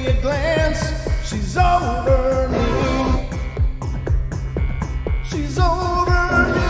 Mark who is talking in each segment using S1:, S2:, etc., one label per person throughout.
S1: me a glance. She's over me. She's over me.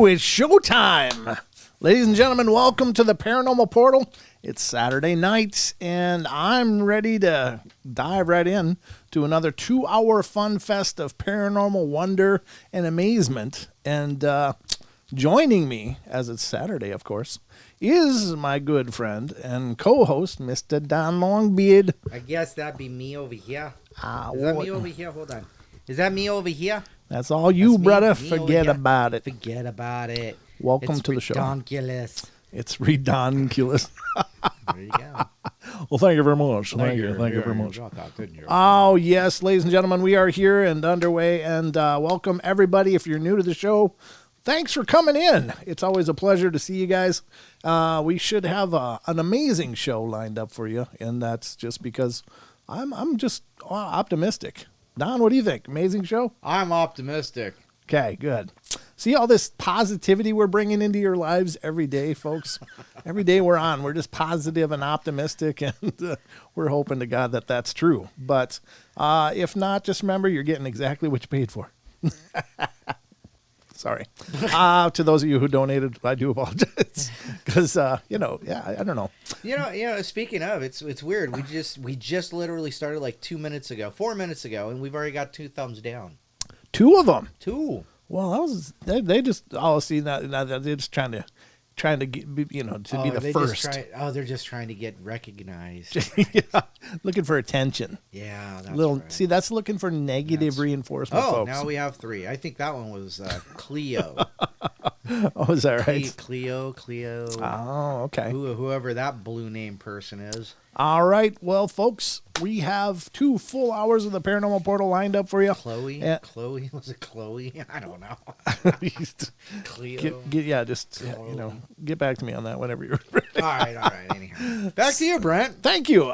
S1: It's showtime. Ladies and gentlemen, welcome to the Paranormal Portal. It's Saturday night, and I'm ready to dive right in to another 2-hour fun fest of paranormal wonder and amazement. And joining me, as it's Saturday, of course, is my good friend and co-host, Mr. Don Longbeard.
S2: I guess that'd be me over here. Is that me over here? Hold on. Is that me over here?
S1: That's all you, brother. Forget about it.
S2: Forget about it.
S1: Welcome to the show.
S2: Redonkulous.
S1: It's redonkulous.
S2: There you go.
S1: Well, thank you very much. Thank you very much. Oh, yes, ladies and gentlemen, we are here and underway. And welcome, everybody. If you're new to the show, thanks for coming in. It's always a pleasure to see you guys. We should have an amazing show lined up for you. And that's just because I'm just optimistic. Don, what do you think? Amazing show?
S2: I'm optimistic.
S1: Okay, good. See all this positivity we're bringing into your lives every day, folks? Every day we're on. We're just positive and optimistic, and we're hoping to God that that's true. But if not, just remember you're getting exactly what you paid for. Sorry. To those of you who donated, I do apologize. Because, I don't know.
S2: You know. Speaking of, it's weird. We just literally started like 4 minutes ago, and we've already got 2 thumbs down.
S1: 2 of them.
S2: 2.
S1: Well, they just see that they're just trying to get to be the first.
S2: They're just trying to get recognized.
S1: Yeah, looking for attention.
S2: Yeah, that's right.
S1: See, that's looking for negative reinforcement.
S2: Oh,
S1: folks.
S2: Now we have 3. I think that one was Cleo.
S1: Oh, is that right?
S2: Cleo.
S1: Oh, okay.
S2: Whoever that blue name person is.
S1: All right. Well, folks, we have 2 full hours of the Paranormal Portal lined up for you.
S2: Chloe? Was it Chloe? I don't know. Cleo?
S1: Get back to me on that whenever you're ready.
S2: All right. Anyhow. Back to you, Brent.
S1: Thank you.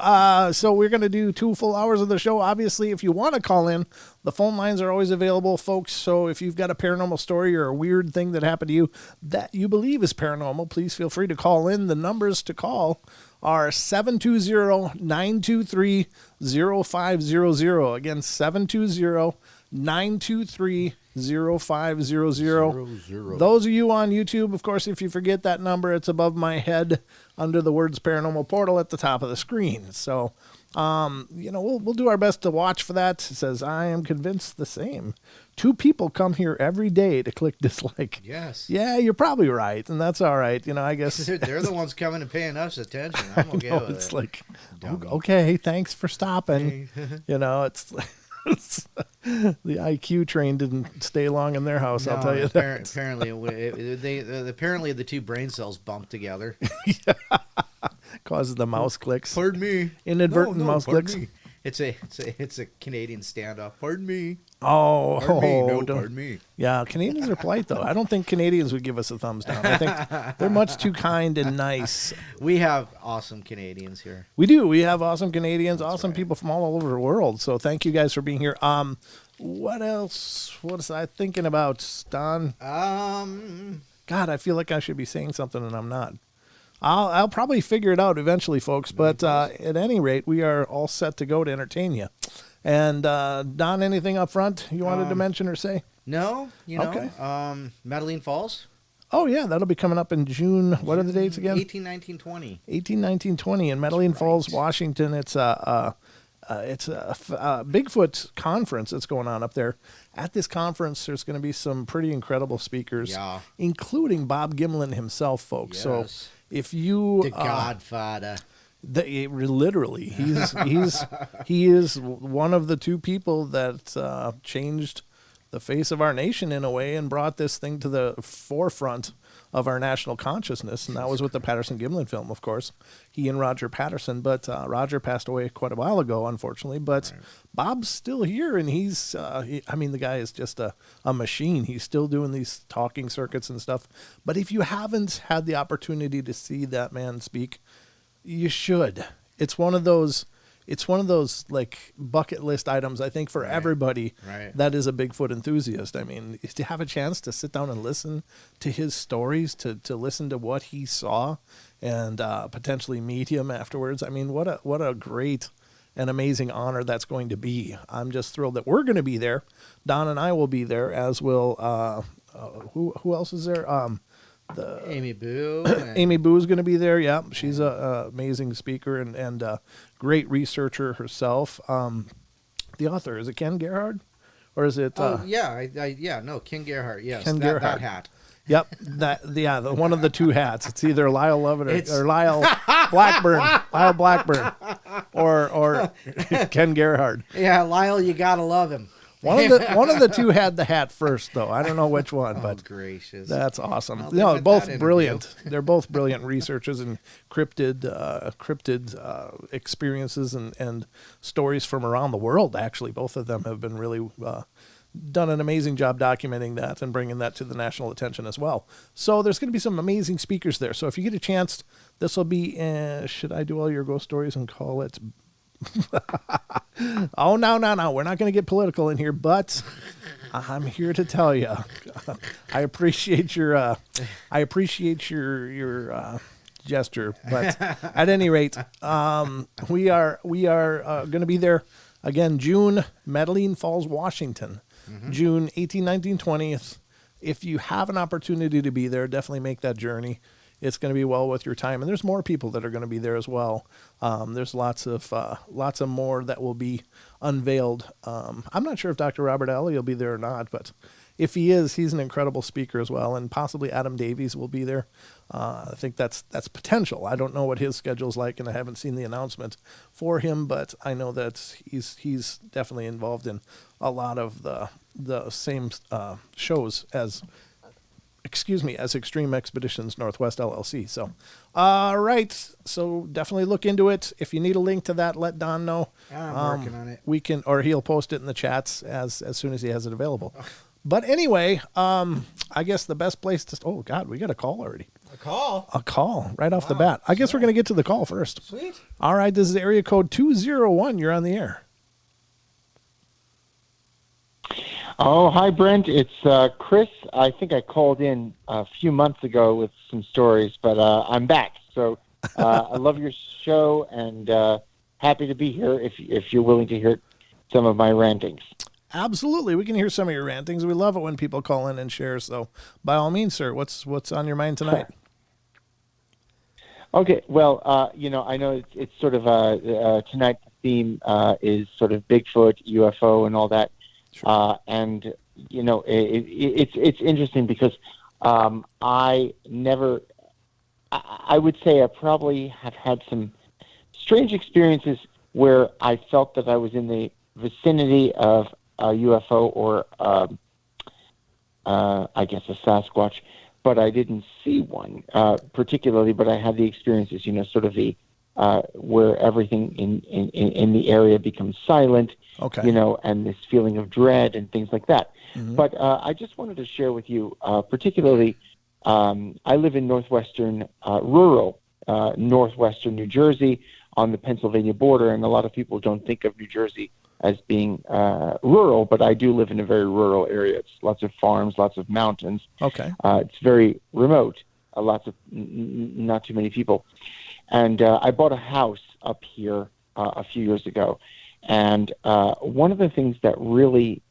S1: So we're going to do 2 full hours of the show. Obviously, if you want to call in, the phone lines are always available, folks. So if you've got a paranormal story or a weird thing that happened to you that you believe is paranormal, please feel free to call in. The numbers to call are 720-923-0500. Again, 720-923-0500. 500. Those of you on YouTube, of course, if you forget that number, it's above my head under the words Paranormal Portal at the top of the screen. So, we'll do our best to watch for that. It says, I am convinced the same. 2 people come here every day to click dislike.
S2: Yes.
S1: Yeah, you're probably right, and that's all right. I guess
S2: they're the ones coming and paying us attention. I'm okay with
S1: it's
S2: it.
S1: like, okay, thanks for stopping. It's the IQ train didn't stay long in their house. I'll tell you that.
S2: Apparently, the 2 brain cells bumped together.
S1: Causes the mouse clicks.
S2: Pardon me.
S1: Inadvertent mouse clicks.
S2: Me. It's a Canadian standoff. Pardon me.
S1: Oh,
S2: pardon me. No, pardon me.
S1: Yeah, Canadians are polite though. I don't think Canadians would give us a thumbs down. I think they're much too kind and nice.
S2: We have awesome Canadians here.
S1: We do. We have awesome Canadians, awesome people from all over the world. So thank you guys for being here. What else? What was I thinking about, Don? God, I feel like I should be saying something and I'm not. I'll probably figure it out eventually, folks. But at any rate, we are all set to go to entertain you. And Don, anything up front you wanted to mention or say?
S2: No,
S1: Okay.
S2: Medellin Falls.
S1: Oh yeah, that'll be coming up in June. What are the dates again?
S2: 18, 19, 20.
S1: 18, 19, 20 in Medellin Falls, Washington. It's a Bigfoot conference that's going on up there. At this conference, there's going to be some pretty incredible speakers, including Bob Gimlin himself, folks.
S2: Yes.
S1: So if you
S2: the Godfather.
S1: Literally, he is one of the 2 people that changed the face of our nation in a way and brought this thing to the forefront of our national consciousness, and that was with the Patterson-Gimlin film, of course. He and Roger Patterson, but Roger passed away quite a while ago, unfortunately. But Bob's still here, and he's, the guy is just a machine. He's still doing these talking circuits and stuff. But if you haven't had the opportunity to see that man speak, you should. It's one of those like bucket list items, I think, for everybody that is a Bigfoot enthusiast. I mean, to have a chance to sit down and listen to his stories, to listen to what he saw, and potentially meet him afterwards. I mean, what a great and amazing honor that's going to be. I'm just thrilled that we're going to be there. Don and I will be there, as will who else is there?
S2: Amy Boo.
S1: Amy Boo is going to be there. Yeah, she's a amazing speaker and great researcher herself. The author, is it Ken Gerhard, or is it?
S2: Ken Gerhard. Yes,
S1: Ken Gerhard.
S2: That hat.
S1: Yep, one of the 2 hats. It's either Lyle Lovett or Lyle Blackburn, or Ken Gerhard.
S2: Yeah, Lyle, you gotta love him.
S1: One of the 2 had the hat first, though. I don't know which one, but
S2: gracious,
S1: that's awesome. No, both brilliant. They're both brilliant researchers and cryptid experiences and stories from around the world. Actually, both of them have been really done an amazing job documenting that and bringing that to the national attention as well. So there's going to be some amazing speakers there. So if you get a chance, this will be. Should I do all your ghost stories and call it? Oh, no. We're not going to get political in here, but I'm here to tell you, I appreciate your gesture. But at any rate, we are going to be there again, June, Medellin Falls, Washington, June 18, 19, 20th. If you have an opportunity to be there, definitely make that journey. It's going to be well worth your time, and there's more people that are going to be there as well. There's lots of more that will be unveiled. I'm not sure if Dr. Robert Alley will be there or not, but if he is, he's an incredible speaker as well, and possibly Adam Davies will be there. I think that's potential. I don't know what his schedule's like, and I haven't seen the announcement for him, but I know that he's definitely involved in a lot of the same shows as Extreme Expeditions Northwest LLC. So, all right. So definitely look into it. If you need a link to that, let Don know.
S2: I'm working on it.
S1: We can, or he'll post it in the chats as soon as he has it available. But anyway, I guess the best place to. Oh God, we got a call already.
S2: A
S1: call right off the bat. I guess we're gonna get to the call first.
S2: Sweet.
S1: All right. This is area code 201. You're on the air.
S3: Oh, hi, Brent. It's Chris. I think I called in a few months ago with some stories, but I'm back. So I love your show and happy to be here if you're willing to hear some of my rantings.
S1: Absolutely. We can hear some of your rantings. We love it when people call in and share. So by all means, sir, what's on your mind tonight?
S3: Okay, well, I know it's sort of tonight's theme is sort of Bigfoot, UFO, and all that.
S1: Sure.
S3: And it's interesting because I would say I probably have had some strange experiences where I felt that I was in the vicinity of a UFO or I guess a Sasquatch, but I didn't see one particularly. But I had the experiences, sort of the where everything in the area becomes silent,
S1: Okay.
S3: and this feeling of dread and things like that.
S1: Mm-hmm.
S3: But I just wanted to share with you, particularly, I live in rural northwestern New Jersey on the Pennsylvania border, and a lot of people don't think of New Jersey as being rural, but I do live in a very rural area. It's lots of farms, lots of mountains.
S1: Okay.
S3: It's very remote, lots of not too many people. And I bought a house up here a few years ago, and one of the things that really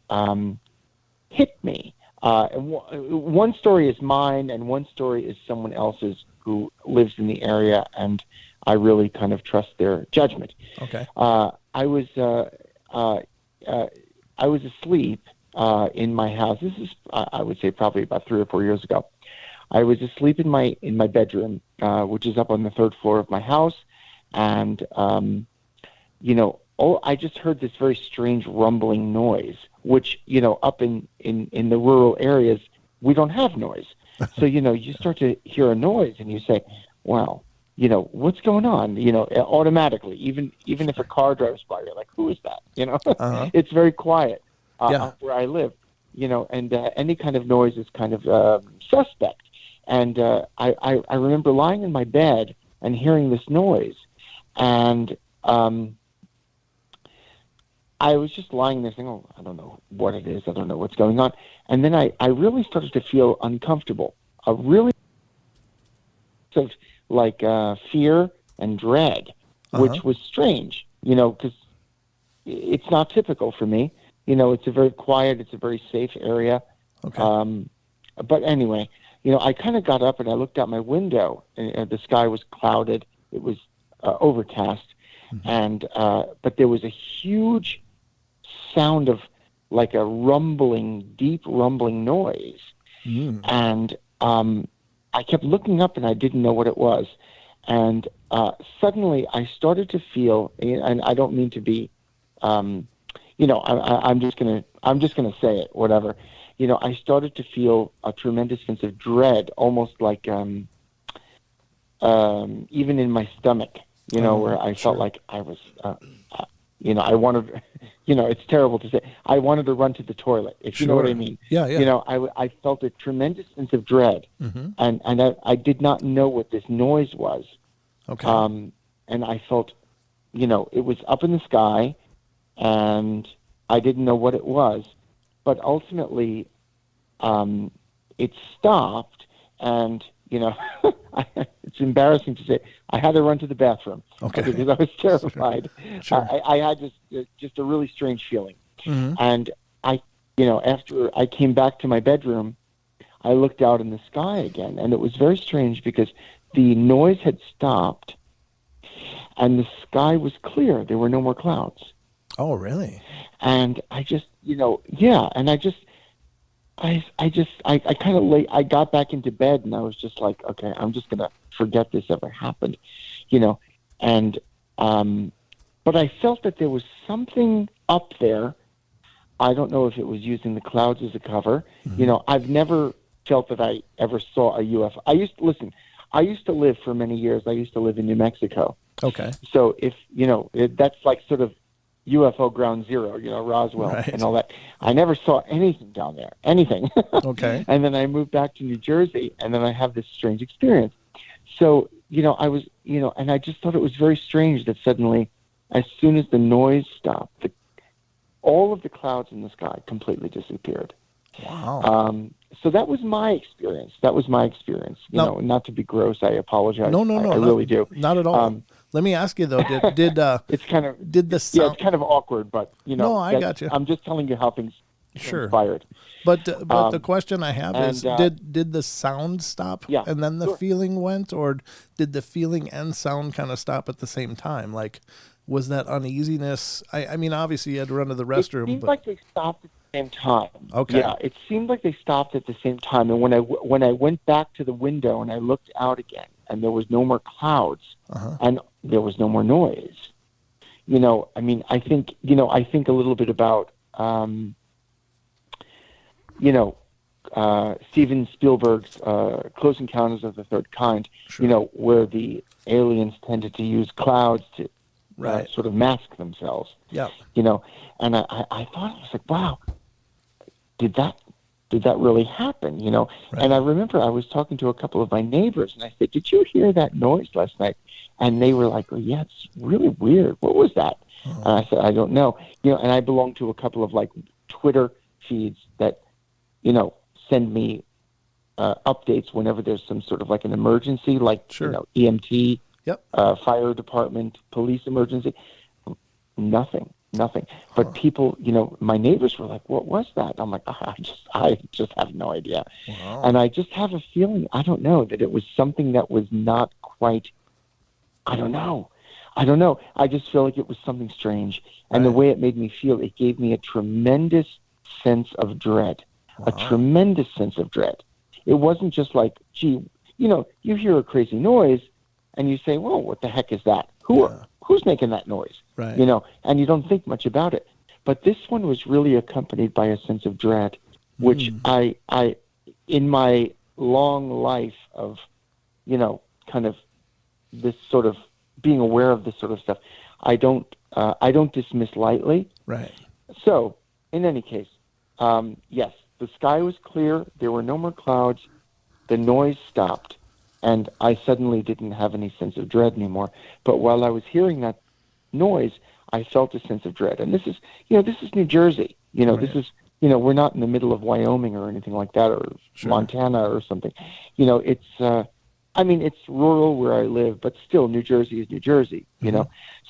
S3: hit me, one story is mine, and one story is someone else's who lives in the area, and I really kind of trust their judgment.
S1: Okay.
S3: I was asleep in my house. This is, I would say, probably about 3 or 4 years ago. I was asleep in my bedroom, which is up on the 3rd floor of my house, and I just heard this very strange rumbling noise, which up in the rural areas we don't have noise. So you start to hear a noise and you say, "Wow, what's going on?" Automatically, even if a car drives by, you're like, "Who is that?"
S1: Uh-huh.
S3: It's very quiet
S1: Yeah.
S3: up where I live, and any kind of noise is kind of suspect. And I remember lying in my bed and hearing this noise, and I was just lying there saying, "Oh, I don't know what it is. I don't know what's going on." And then I really started to feel uncomfortable, a really of like fear and dread, which was strange, because it's not typical for me. It's a very quiet, it's a very safe area.
S1: Okay.
S3: But anyway, I kind of got up and I looked out my window, and the sky was clouded. It was overcast, and but there was a huge sound of like a deep rumbling noise, and I kept looking up and I didn't know what it was, and suddenly I started to feel, and I don't mean to be, I'm just gonna say it, whatever. I started to feel a tremendous sense of dread, almost like even in my stomach, where I felt like I was, I wanted, it's terrible to say, I wanted to run to the toilet, if you know what I mean.
S1: Yeah, yeah.
S3: I felt a tremendous sense of dread, and I did not know what this noise was.
S1: Okay.
S3: And I felt, it was up in the sky, and I didn't know what it was. But ultimately, it stopped, and it's embarrassing to say, I had to run to the bathroom because I was terrified.
S1: Sure.
S3: I had just a really strange feeling,
S1: Mm-hmm.
S3: and after I came back to my bedroom, I looked out in the sky again, and it was very strange because the noise had stopped, and the sky was clear. There were no more clouds.
S1: Oh, really?
S3: And I just, and I kind of I got back into bed and I was just like, okay, I'm just going to forget this ever happened, and, but I felt that there was something up there. I don't know if it was using the clouds as a cover. I've never felt that I ever saw a UFO. I used to live for many years. I used to live in New Mexico.
S1: Okay.
S3: So if, that's like sort of UFO ground zero, Roswell and all that. I never saw anything down there, anything.
S1: Okay.
S3: And then I moved back to New Jersey, and then I have this strange experience. So, I was, and I just thought it was very strange that suddenly, as soon as the noise stopped, all of the clouds in the sky completely disappeared.
S1: Wow.
S3: So that was my experience. Not to be gross, I apologize.
S1: No.
S3: I really do.
S1: Not at all. Let me ask you though,
S3: It's kind of
S1: did the sound?
S3: it's kind of awkward, but
S1: No, I got you.
S3: I'm just telling you how things
S1: Sure.
S3: transpired.
S1: But the question I have is, did the sound stop
S3: Yeah,
S1: and then the
S3: sure.
S1: feeling went, or did the feeling and sound kind of stop at the same time? Like, was that uneasiness? I mean, obviously you had to run to the
S3: It
S1: restroom,
S3: seemed
S1: but
S3: like they stopped at the same time.
S1: Okay.
S3: Yeah, it seemed like they stopped at the same time. And when I went back to the window and I looked out again, and there was no more clouds, and there was no more noise. I mean, I think a little bit about, Steven Spielberg's Close Encounters of the Third Kind,
S1: Sure.
S3: where the aliens tended to use clouds to
S1: Right.
S3: sort of mask themselves.
S1: Yeah.
S3: And I thought, I was like, wow, did that really happen?
S1: Right.
S3: And I remember I was talking to a couple of my neighbors, and I said, did you hear that noise last night? And they were like, oh, yeah, it's really weird. What was that? And I said, I don't know. And I belong to a couple of like Twitter feeds that, send me updates whenever there's some sort of like an emergency, like,
S1: Sure.
S3: EMT,
S1: Yep.
S3: fire department, police emergency. Nothing. But people, my neighbors were like, what was that? I'm like, I just have no idea.
S1: Wow.
S3: And I just have a feeling, I don't know, that it was something that was not quite, I don't know. I just feel like it was something strange. And the way it made me feel, it gave me a tremendous sense of dread. A tremendous sense of dread. It wasn't just like, gee, you hear a crazy noise and you say, well, what the heck is that? Who's making that noise?
S1: Right.
S3: And you don't think much about it. But this one was really accompanied by a sense of dread, which I in my long life of, kind of this sort of being aware of this sort of stuff, I don't dismiss lightly.
S1: Right.
S3: So, in any case, yes, the sky was clear. There were no more clouds. The noise stopped, and I suddenly didn't have any sense of dread anymore. But while I was hearing that noise, I felt a sense of dread. And this is New Jersey. This is, we're not in the middle of Wyoming or anything like that, or Montana or something. It's, it's rural where I live, but still New Jersey is New Jersey,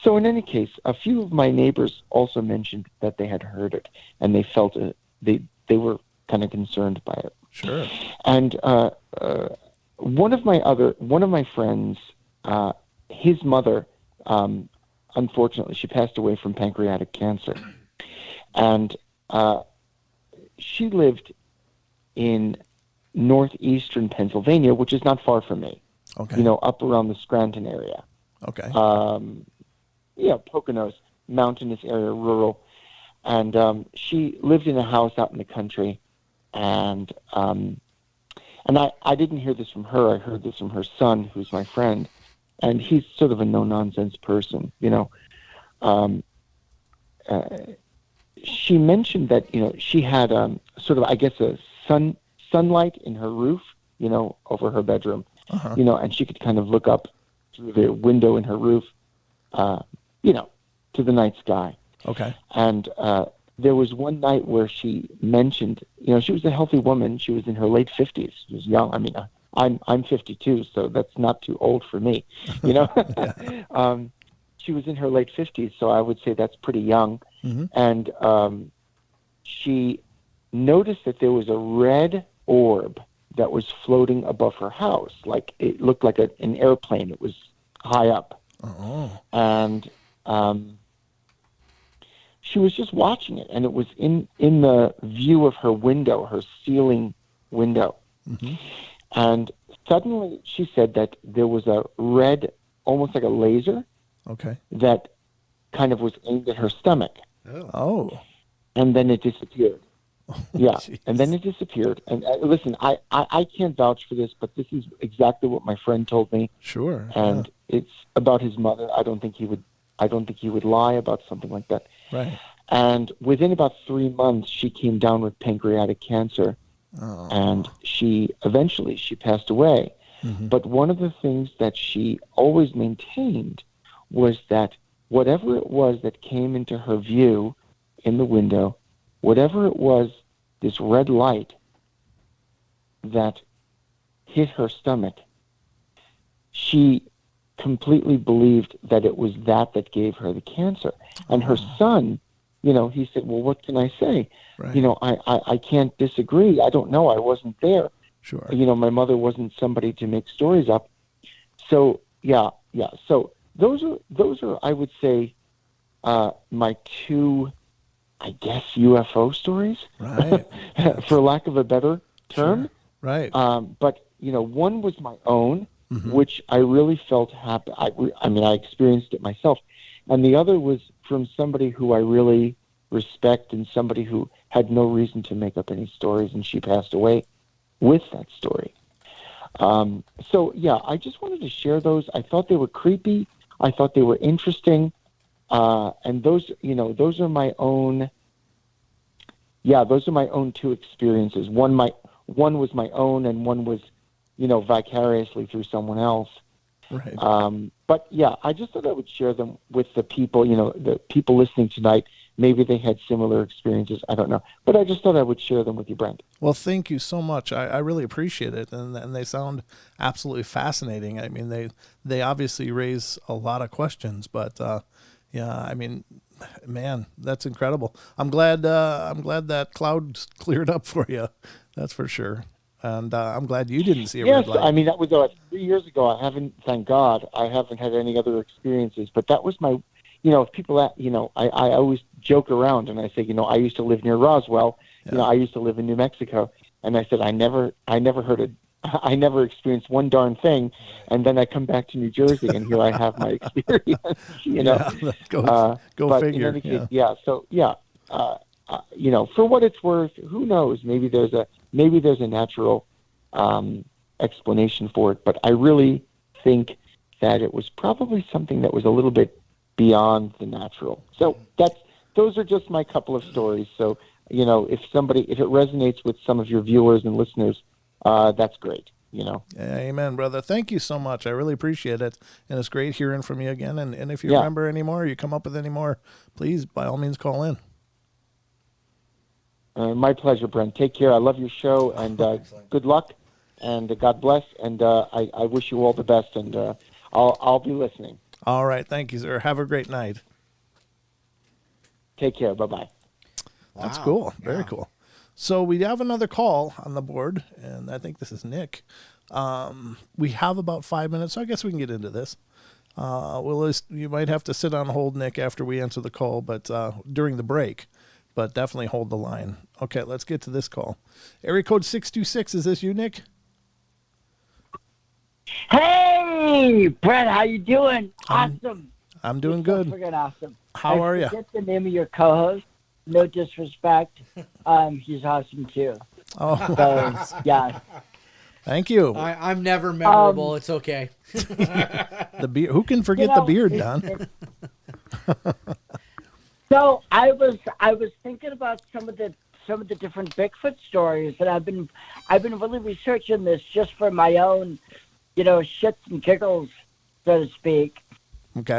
S3: So in any case, a few of my neighbors also mentioned that they had heard it, and they felt they were kind of concerned by it.
S1: Sure.
S3: And one of my friends, his mother, unfortunately, she passed away from pancreatic cancer, and she lived in northeastern Pennsylvania, which is not far from me.
S1: Okay.
S3: Up around the Scranton area.
S1: Okay.
S3: Poconos, mountainous area, rural, and she lived in a house out in the country. And I didn't hear this from her. I heard this from her son, who's my friend, and he's sort of a no-nonsense person, She mentioned that, she had sort of, I guess, a sunlight in her roof, over her bedroom, and she could kind of look up through the window in her roof, to the night sky.
S1: Okay.
S3: And there was one night where she mentioned, she was a healthy woman. She was in her late 50s. She was young. I mean, I'm 52, so that's not too old for me, She was in her late 50s, so I would say that's pretty young.
S1: Mm-hmm.
S3: And she noticed that there was a red orb that was floating above her house. Like, it looked like an airplane. It was high up.
S1: Oh.
S3: And she was just watching it, and it was in the view of her window, her ceiling window.
S1: Mm-hmm.
S3: And suddenly she said that there was a red, almost like a laser, that kind of was aimed at her stomach.
S1: Oh.
S3: And then it disappeared. Yeah,
S1: Geez.
S3: And then it disappeared. And listen, I can't vouch for this, but this is exactly what my friend told me.
S1: Sure.
S3: And it's about his mother. I don't think he would lie about something like that.
S1: Right.
S3: And within about 3 months, she came down with pancreatic cancer, and she passed away. Mm-hmm. But one of the things that she always maintained was that whatever it was that came into her view in the window, whatever it was, this red light that hit her stomach, she completely believed that it was that gave her the cancer. And her son, he said, well, what can I say?
S1: Right.
S3: I can't disagree. I don't know. I wasn't there.
S1: Sure.
S3: My mother wasn't somebody to make stories up. So, yeah. So those are, I would say, my two, I guess, UFO stories,
S1: Right.
S3: for lack of a better term.
S1: Sure. Right.
S3: But, one was my own, which I really felt happy. I experienced it myself. And the other was from somebody who I really respect and somebody who had no reason to make up any stories, and she passed away with that story. So, yeah, I just wanted to share those. I thought they were creepy. I thought they were interesting. And those are my own. Yeah, those are my own two experiences. One was my own, and one was, vicariously through someone else.
S1: Right.
S3: But yeah, I just thought I would share them with the people, the people listening tonight. Maybe they had similar experiences. I don't know. But I just thought I would share them with you, Brent.
S1: Well, thank you so much. I really appreciate it. And they sound absolutely fascinating. I mean, they obviously raise a lot of questions, but, yeah, I mean, man, that's incredible. I'm glad that cloud cleared up for you. That's for sure. And I'm glad you didn't see a red light.
S3: I mean, that was 3 years ago. Thank God, I haven't had any other experiences. But that was my, if people, I always joke around and I say, I used to live near Roswell.
S1: Yeah.
S3: I used to live in New Mexico, and I said I never experienced one darn thing, and then I come back to New Jersey and here I have my experience.
S1: Yeah, go
S3: but
S1: figure.
S3: In any case, for what it's worth, who knows? Maybe there's a natural explanation for it, but I really think that it was probably something that was a little bit beyond the natural. So those are just my couple of stories. So, if it resonates with some of your viewers and listeners, that's great.
S1: Amen, brother. Thank you so much. I really appreciate it. And it's great hearing from you again. And if you remember any more, you come up with any more, please, by all means, call in.
S3: My pleasure, Brent. Take care. I love your show, and good luck, and God bless, and I wish you all the best, and I'll be listening.
S1: All right. Thank you, sir. Have a great night.
S3: Take care. Bye-bye.
S1: That's cool. Very cool. So we have another call on the board, and I think this is Nick. We have about 5 minutes, so I guess we can get into this. You might have to sit on hold, Nick, after we answer the call, but during the break. But definitely hold the line. Okay, let's get to this call. Area code 626, is this you, Nick?
S4: Hey, Brett, how you doing? Awesome.
S1: I'm doing
S4: You're
S1: good.
S4: So freaking awesome.
S1: How are you?
S4: Forget the name of your co-host. No disrespect. He's awesome too.
S1: Oh,
S4: so, yeah.
S1: Thank you.
S2: I'm never memorable. It's okay.
S1: The beard. Who can forget the beard, Don?
S4: So I was thinking about some of the different Bigfoot stories, and I've been really researching this just for my own, shits and giggles, so to speak.
S1: Okay.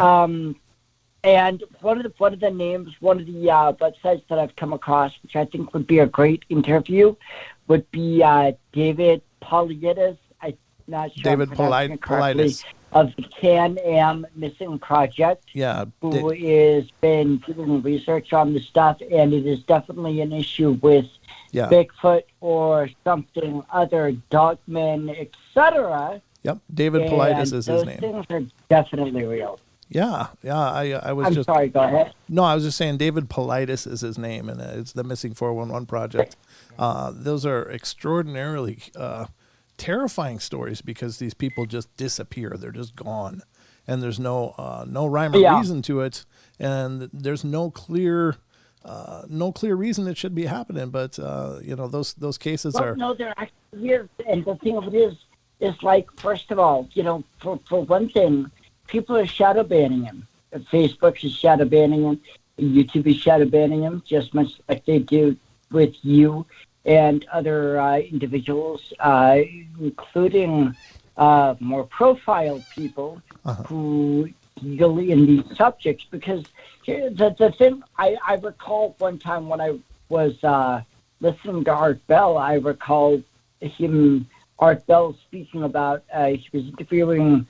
S4: And one of the names, one of the websites that I've come across, which I think would be a great interview, would be David Politis. I'm not sure
S1: David
S4: I'm pronouncing it correctly,
S1: Politis.
S4: Of the Can-Am Missing Project.
S1: Yeah.
S4: Who has been doing research on the stuff, and it is definitely an issue with Bigfoot or something other, dogmen, etc.
S1: Yep. David Politis is his name.
S4: Those things are definitely real.
S1: Yeah. I was
S4: I'm sorry, go ahead.
S1: No, I was just saying David Politis is his name, and it's the Missing 411 Project. Those are extraordinarily terrifying stories because these people just disappear. They're just gone. And there's no rhyme or reason to it. And there's no clear reason it should be happening. But, those cases are...
S4: No, they're actually is. And the thing of it is like, first of all, for one thing, people are shadow banning him. Facebook is shadow banning him. YouTube is shadow banning him, just much like they do with you and other individuals, including more profiled people who deal in these subjects. Because the thing, I recall one time when I was listening to Art Bell, I recall Art Bell speaking about, he was interviewing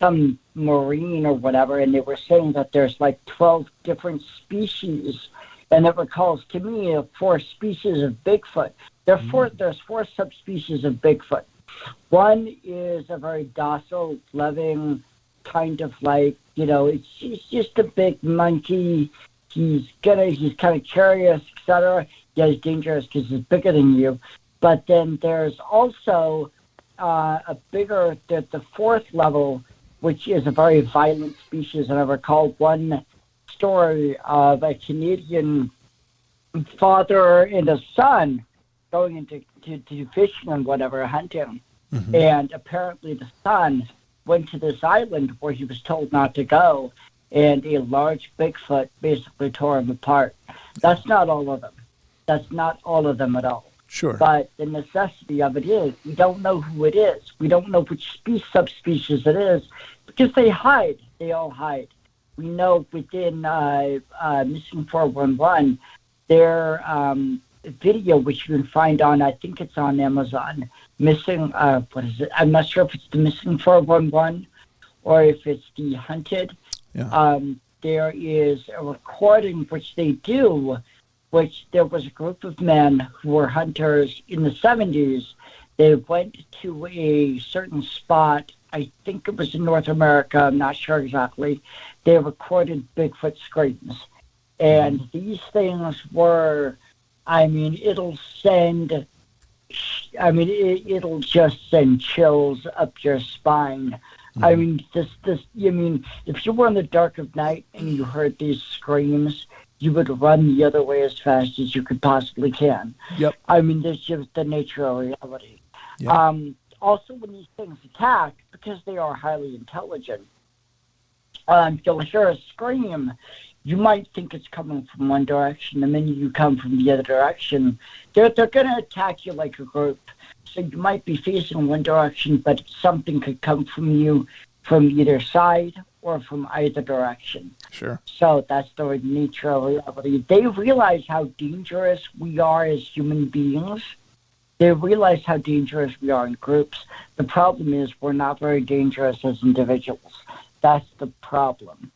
S4: some marine or whatever, and they were saying that there's like 12 different species, and it recalls to me of 4 species of Bigfoot. There's 4 subspecies of Bigfoot. One is a very docile, loving, kind of like, he's just a big monkey. He's kind of curious, etc. Yeah, he's dangerous because he's bigger than you. But then there's also the 4th level, which is a very violent species. And I recall one story of a Canadian father and a son going into to fishing and whatever, hunting. Mm-hmm. And apparently the son went to this island where he was told not to go, and a large Bigfoot basically tore him apart. That's not all of them. That's not all of them at all.
S1: Sure.
S4: But the necessity of it is we don't know who it is. We don't know which subspecies it is because they hide. They all hide. We know within Missing 411, their video, which you can find on, I think it's on Amazon, Missing, what is it? I'm not sure if it's the Missing 411 or if it's the Hunted. Yeah. There is a recording which they do, which there was a group of men who were hunters in the 70s. They went to a certain spot, I think it was in North America, I'm not sure exactly. They recorded Bigfoot screams. And these things were, it'll just send chills up your spine. Mm-hmm. If you were in the dark of night and you heard these screams, you would run the other way as fast as you could possibly can. Yep. There's just the nature of reality. Yep. Also, when these things attack, because they are highly intelligent, you'll hear a scream. You might think it's coming from one direction. The minute you come from the other direction, they're going to attack you like a group. So you might be facing one direction, but something could come from you from either side or from either direction.
S1: Sure.
S4: So that's the nature of reality. They realize how dangerous we are as human beings. They realize how dangerous we are in groups. The problem is we're not very dangerous as individuals. That's the problem.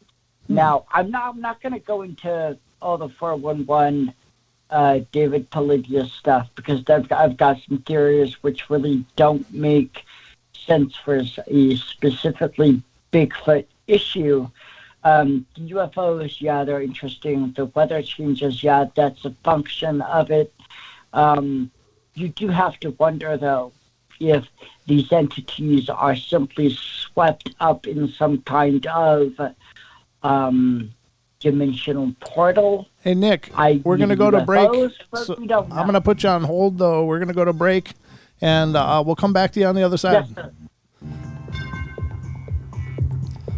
S4: Now, I'm not going to go into all the 411 David Palladius stuff because I've got some theories which really don't make sense for a specifically Bigfoot issue. The UFOs, yeah, they're interesting. The weather changes, yeah, that's a function of it. You do have to wonder, though, if these entities are simply swept up in some kind of dimensional portal.
S1: Hey, Nick, we're going to go to break. So I'm going to put you on hold, though. We're going to go to break, and we'll come back to you on the other side.
S4: Yes, sir.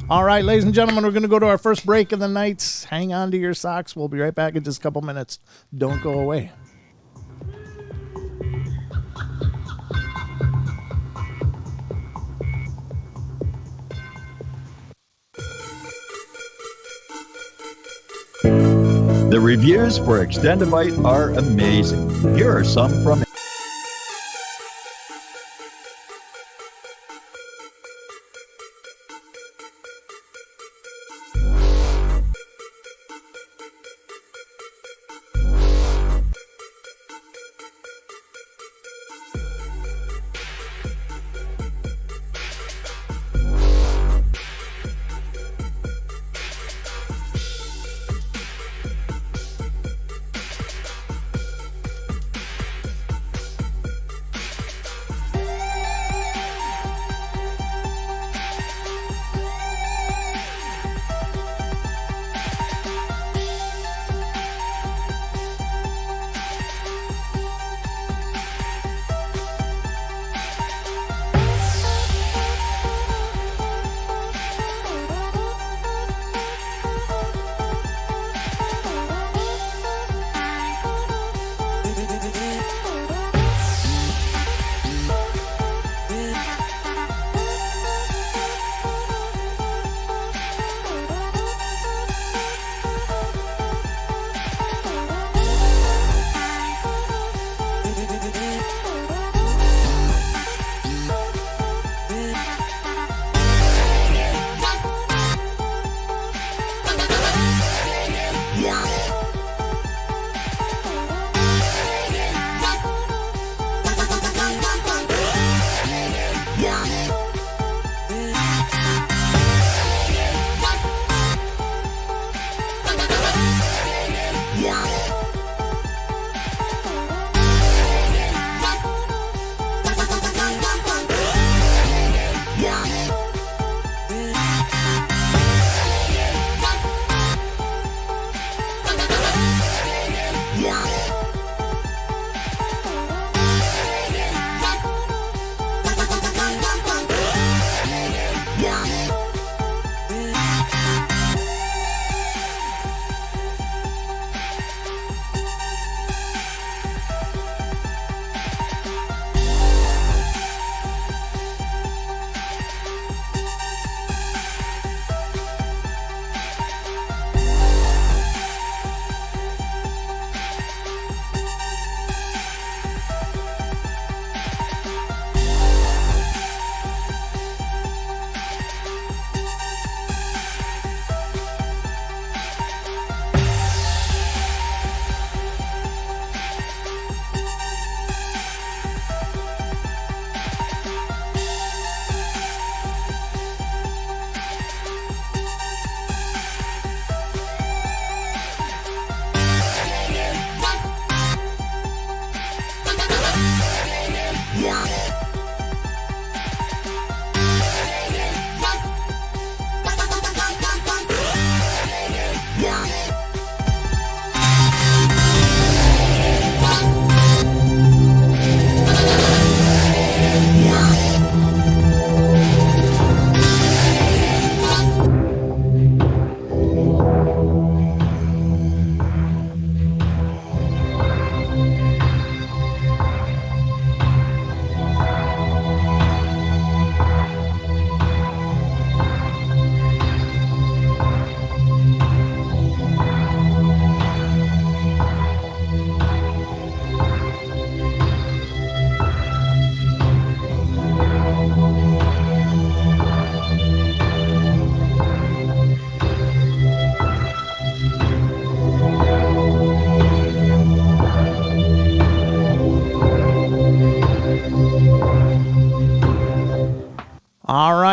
S1: All right, ladies and gentlemen, we're going to go to our first break of the night. Hang on to your socks. We'll be right back in just a couple minutes. Don't go away.
S5: The reviews for Extendivite are amazing. Here are some from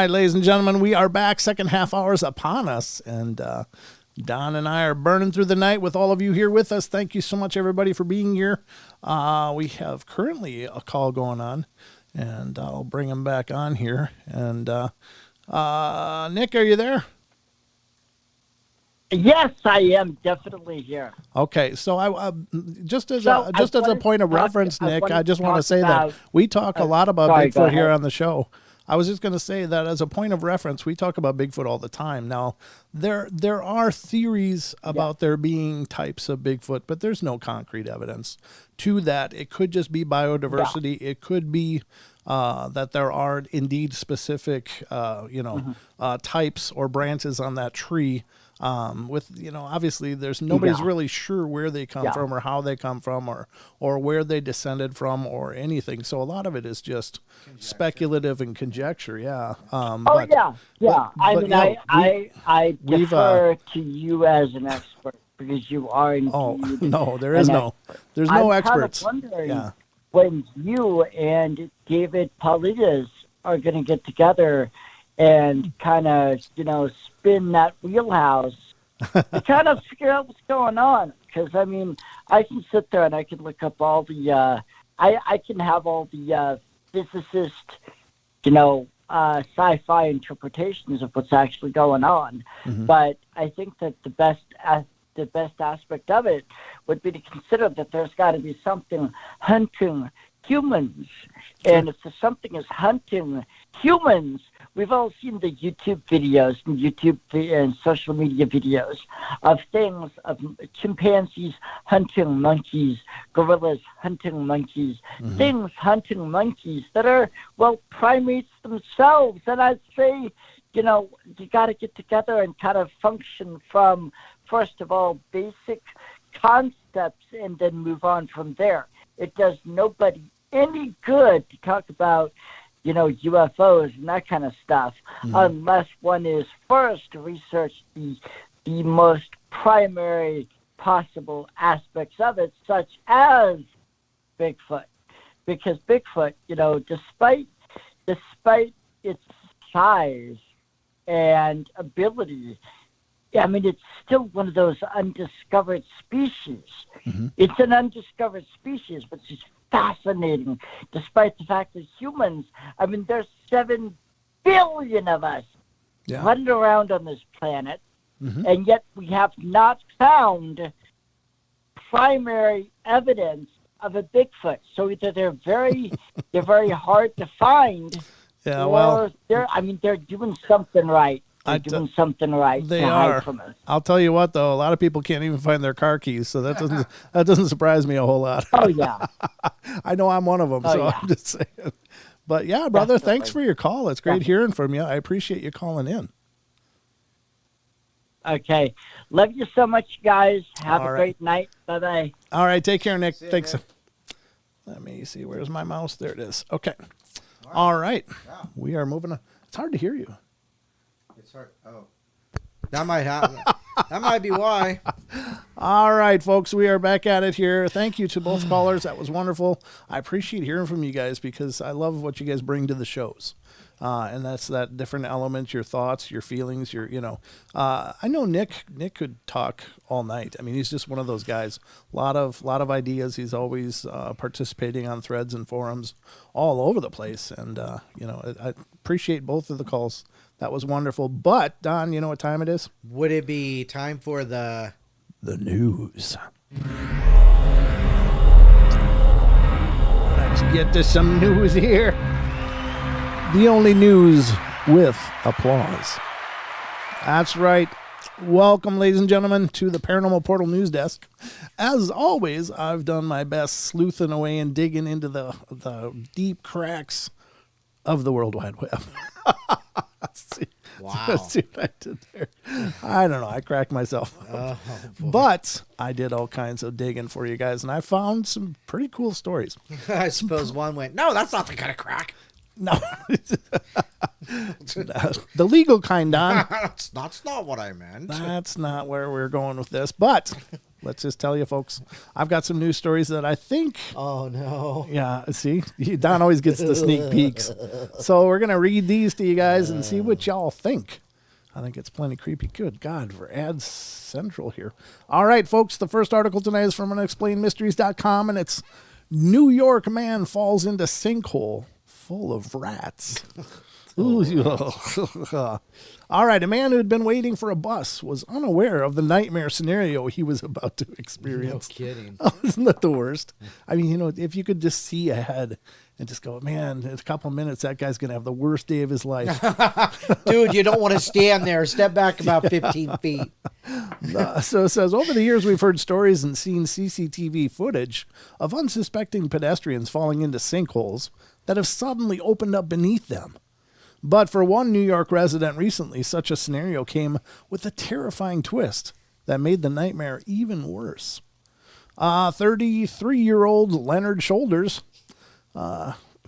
S1: right, ladies and gentlemen, we are back. Second half hour's upon us, and Don and I are burning through the night with all of you here with us. Thank you so much, everybody, for being here. We have currently a call going on, and I'll bring him back on here. And Nick, are you there?
S4: Yes, I am definitely here.
S1: Okay, so I just as a point of reference, Nick, I just want to say that we talk a lot about Bigfoot here on the show. I was just going to say that as a point of reference, we talk about Bigfoot all the time. Now, there are theories about there being types of Bigfoot, but there's no concrete evidence to that. It could just be biodiversity. Yeah. It could be that there are indeed specific, types or branches on that tree. With, obviously there's nobody's really sure where they come from or how they come from or where they descended from or anything. So a lot of it is just speculative and conjecture. Yeah. I
S4: defer to you as an expert because you are indeed.
S1: Oh, no, there's no experts.
S4: I'm kind of wondering when you and David Paulides are going to get together and kind of, spin that wheelhouse to kind of figure out what's going on. Because, I mean, I can sit there and I can look up all the, I can have all the physicist, sci-fi interpretations of what's actually going on. Mm-hmm. But I think that the best aspect of it would be to consider that there's got to be something hunting humans. And if there's something is hunting humans, we've all seen the YouTube videos and social media videos of things of chimpanzees hunting monkeys, gorillas hunting monkeys, things hunting monkeys that are, primates themselves. And I'd say, you got to get together and kind of function from, first of all, basic concepts and then move on from there. It does nobody any good to talk about, UFOs and that kind of stuff, unless one is first to research the most primary possible aspects of it, such as Bigfoot. Because Bigfoot, despite its size and ability, it's still one of those undiscovered species. Mm-hmm. It's an undiscovered species, which is fascinating, despite the fact that humans, there's 7 billion of us running around on this planet, and yet we have not found primary evidence of a Bigfoot. So either they're very hard to find, or they're doing something right. They're doing something right.
S1: They are. I'll tell you what, though, a lot of people can't even find their car keys, so that doesn't surprise me a whole lot.
S4: Oh yeah,
S1: I know I'm one of them, I'm just saying. But yeah, brother, thanks for your call. It's great hearing from you. I appreciate you calling in.
S4: Okay, love you so much, guys. Have a great night. Bye bye.
S1: All right, take care, Nick. Thanks. Nick. Let me see. Where's my mouse? There it is. Okay. All right. Wow. We are moving on. It's hard to hear you.
S2: Oh, that might happen. That might be why.
S1: All right, folks, we are back at it here. Thank you to both callers. That was wonderful. I appreciate hearing from you guys because I love what you guys bring to the shows. And that's that different element, your thoughts, your feelings, I know Nick could talk all night. He's just one of those guys. A lot of ideas. He's always participating on threads and forums all over the place. And, I appreciate both of the calls. That was wonderful. But, Don, you know what time it is?
S2: Would it be time for the
S1: news? Let's get to some news here. The only news with applause. That's right. Welcome, ladies and gentlemen, to the Paranormal Portal News Desk. As always, I've done my best sleuthing away and digging into the deep cracks of the World Wide Web.
S2: Wow.
S1: Let's see what I did there. I don't know. I cracked myself up. But I did all kinds of digging for you guys, and I found some pretty cool stories.
S2: I suppose one went, no, that's not the kind of crack.
S1: No. The legal kind, Don.
S2: That's not what I meant.
S1: That's not where we're going with this. But let's just tell you, folks, I've got some news stories that I think.
S2: Oh, no.
S1: Yeah, see? Don always gets the sneak peeks. So we're going to read these to you guys and see what y'all think. I think it's plenty creepy. Good God, for Ad Central here. All right, folks, the first article tonight is from unexplainedmysteries.com, and it's New York man falls into sinkhole full of rats. Ooh, all right, a man who had been waiting for a bus was unaware of the nightmare scenario he was about to experience.
S2: No kidding.
S1: Oh, isn't that the worst? I mean, if you could just see ahead and just go, man, in a couple of minutes, that guy's going to have the worst day of his life.
S2: Dude, you don't want to stand there. Step back about 15 feet.
S1: So it says, over the years, we've heard stories and seen CCTV footage of unsuspecting pedestrians falling into sinkholes that have suddenly opened up beneath them. But for one New York resident recently, such a scenario came with a terrifying twist that made the nightmare even worse. 33-year-old Leonard Shoulders,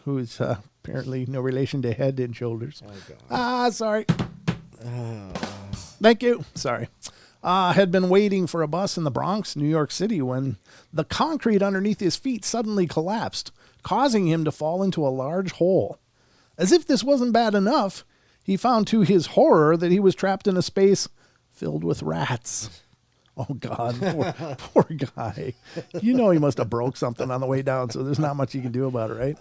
S1: who's apparently no relation to Head and Shoulders.
S2: Oh, God.
S1: Sorry. Thank you. Sorry. Had been waiting for a bus in the Bronx, New York City, when the concrete underneath his feet suddenly collapsed, causing him to fall into a large hole. As if this wasn't bad enough, he found to his horror that he was trapped in a space filled with rats. Oh, God, poor guy. You know he must have broke something on the way down, so there's not much you can do about it, right?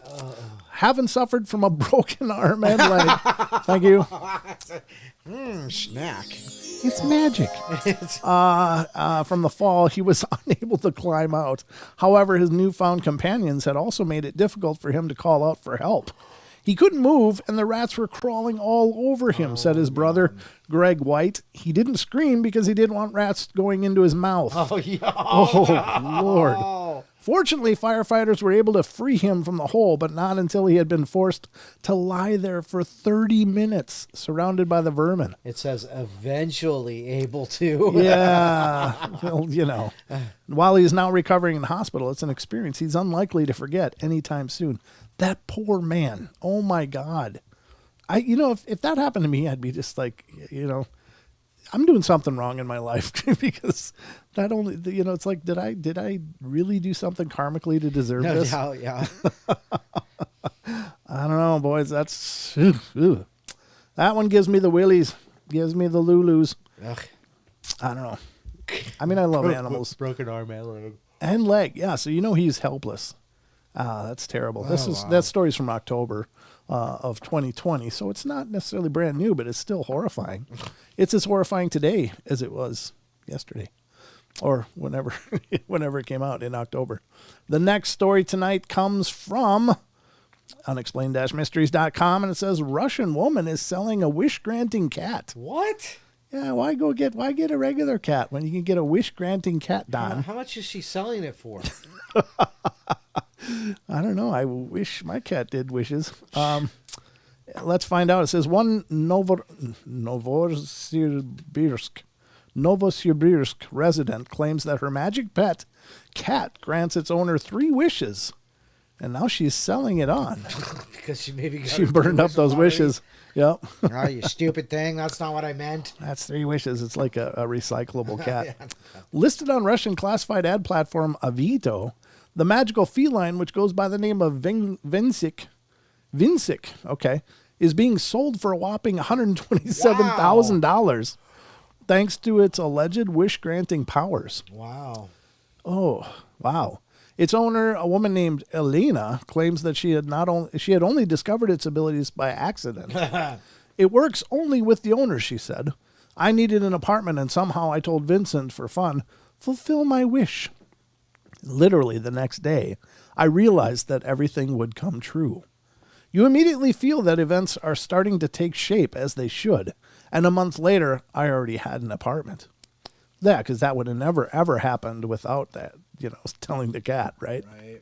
S1: Haven't suffered from a broken arm and leg. Thank you.
S2: Snack.
S1: It's magic. From the fall, he was unable to climb out. However, his newfound companions had also made it difficult for him to call out for help. He couldn't move, and the rats were crawling all over him, said his brother, Greg White. He didn't scream because he didn't want rats going into his mouth.
S2: Oh, yeah.
S1: Oh, Lord. Fortunately, firefighters were able to free him from the hole, but not until he had been forced to lie there for 30 minutes, surrounded by the vermin.
S2: It says eventually able to.
S1: Yeah. Well, you know, while he's now recovering in the hospital, it's an experience he's unlikely to forget anytime soon. That poor man. Oh, my God. If that happened to me, I'd be just like, I'm doing something wrong in my life because not only, it's like, did I really do something karmically to deserve this?
S2: No doubt, yeah.
S1: I don't know, boys. That's, that one gives me the willies, gives me the lulus.
S2: Ugh.
S1: I don't know. I mean, I love animals.
S2: Broken arm and leg.
S1: And leg, yeah. So he's helpless. That's terrible. That story's from October of 2020, so it's not necessarily brand new, but it's still horrifying. It's as horrifying today as it was yesterday, or whenever it came out in October. The next story tonight comes from unexplained-mysteries.com, and it says Russian woman is selling a wish-granting cat.
S2: What?
S1: Yeah, why get a regular cat when you can get a wish-granting cat, Don?
S2: How much is she selling it for?
S1: I don't know. I wish my cat did wishes. Let's find out. It says one Novosibirsk resident claims that her magic pet cat grants its owner 3 wishes, and now she's selling it on.
S2: Because she maybe got
S1: she burned up those wishes. Yep.
S2: Oh, you stupid thing. That's not what I meant.
S1: That's 3 wishes. It's like a recyclable cat. Yeah. Listed on Russian classified ad platform Avito, the magical feline, which goes by the name of Vinsik, okay, is being sold for a whopping $127,000 thanks to its alleged wish-granting powers.
S2: Wow.
S1: Oh, wow. Its owner, a woman named Elena, claims that she had only discovered its abilities by accident. It works only with the owner, she said. I needed an apartment, and somehow I told Vincent for fun, fulfill my wish. Literally the next day, I realized that everything would come true. You immediately feel that events are starting to take shape as they should, and a month later, I already had an apartment. Yeah, because that would have never, ever happened without that, telling the cat, right?
S2: Right.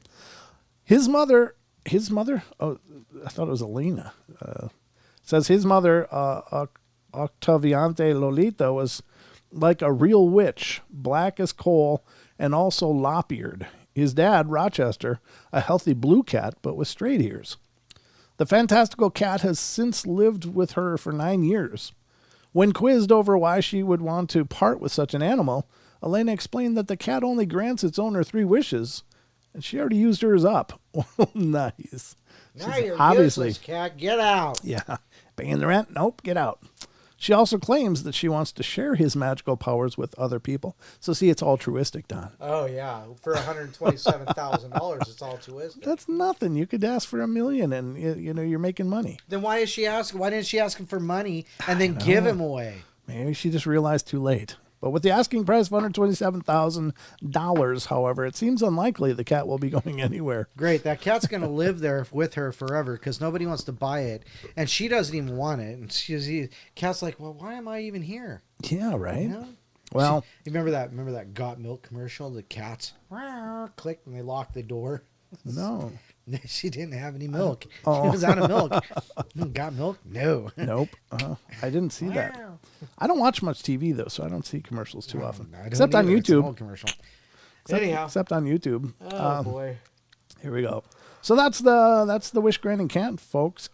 S1: His mother, oh, I thought it was Elena. Says his mother, Octaviante Lolita, was like a real witch, black as coal, and also lop-eared. His dad, Rochester, a healthy blue cat, but with straight ears. The fantastical cat has since lived with her for 9 years. When quizzed over why she would want to part with such an animal, Elena explained that the cat only grants its owner 3 wishes, and she already used hers up. Nice.
S2: Now
S1: She's
S2: you're
S1: obviously
S2: useless, cat. Get out.
S1: Yeah. Paying the rent? Nope, get out. She also claims that she wants to share his magical powers with other people. So see, it's altruistic, Don.
S2: Oh, yeah. For $127,000, it's altruistic.
S1: That's nothing. You could ask for $1 million and you're making money.
S2: Then why didn't she ask him for money and then give him away?
S1: Maybe she just realized too late. But with the asking price of $127,000, however, it seems unlikely the cat will be going anywhere.
S2: Great. That cat's going to live there with her forever because nobody wants to buy it. And she doesn't even want it. And cat's like, well, why am I even here?
S1: Yeah, right.
S2: You know?
S1: Well,
S2: you remember that Got Milk commercial? The cats clicked and they locked the door.
S1: no.
S2: She didn't have any milk.
S1: Oh.
S2: She was out of milk. Got milk? No.
S1: Nope. I didn't see that. I don't watch much TV, though, so I don't see commercials too often.
S2: I don't
S1: Except on
S2: either. It's an
S1: YouTube.
S2: old commercial. Anyhow.
S1: Except on YouTube.
S2: Oh, boy.
S1: Here we go. So that's the wish granting cat, folks.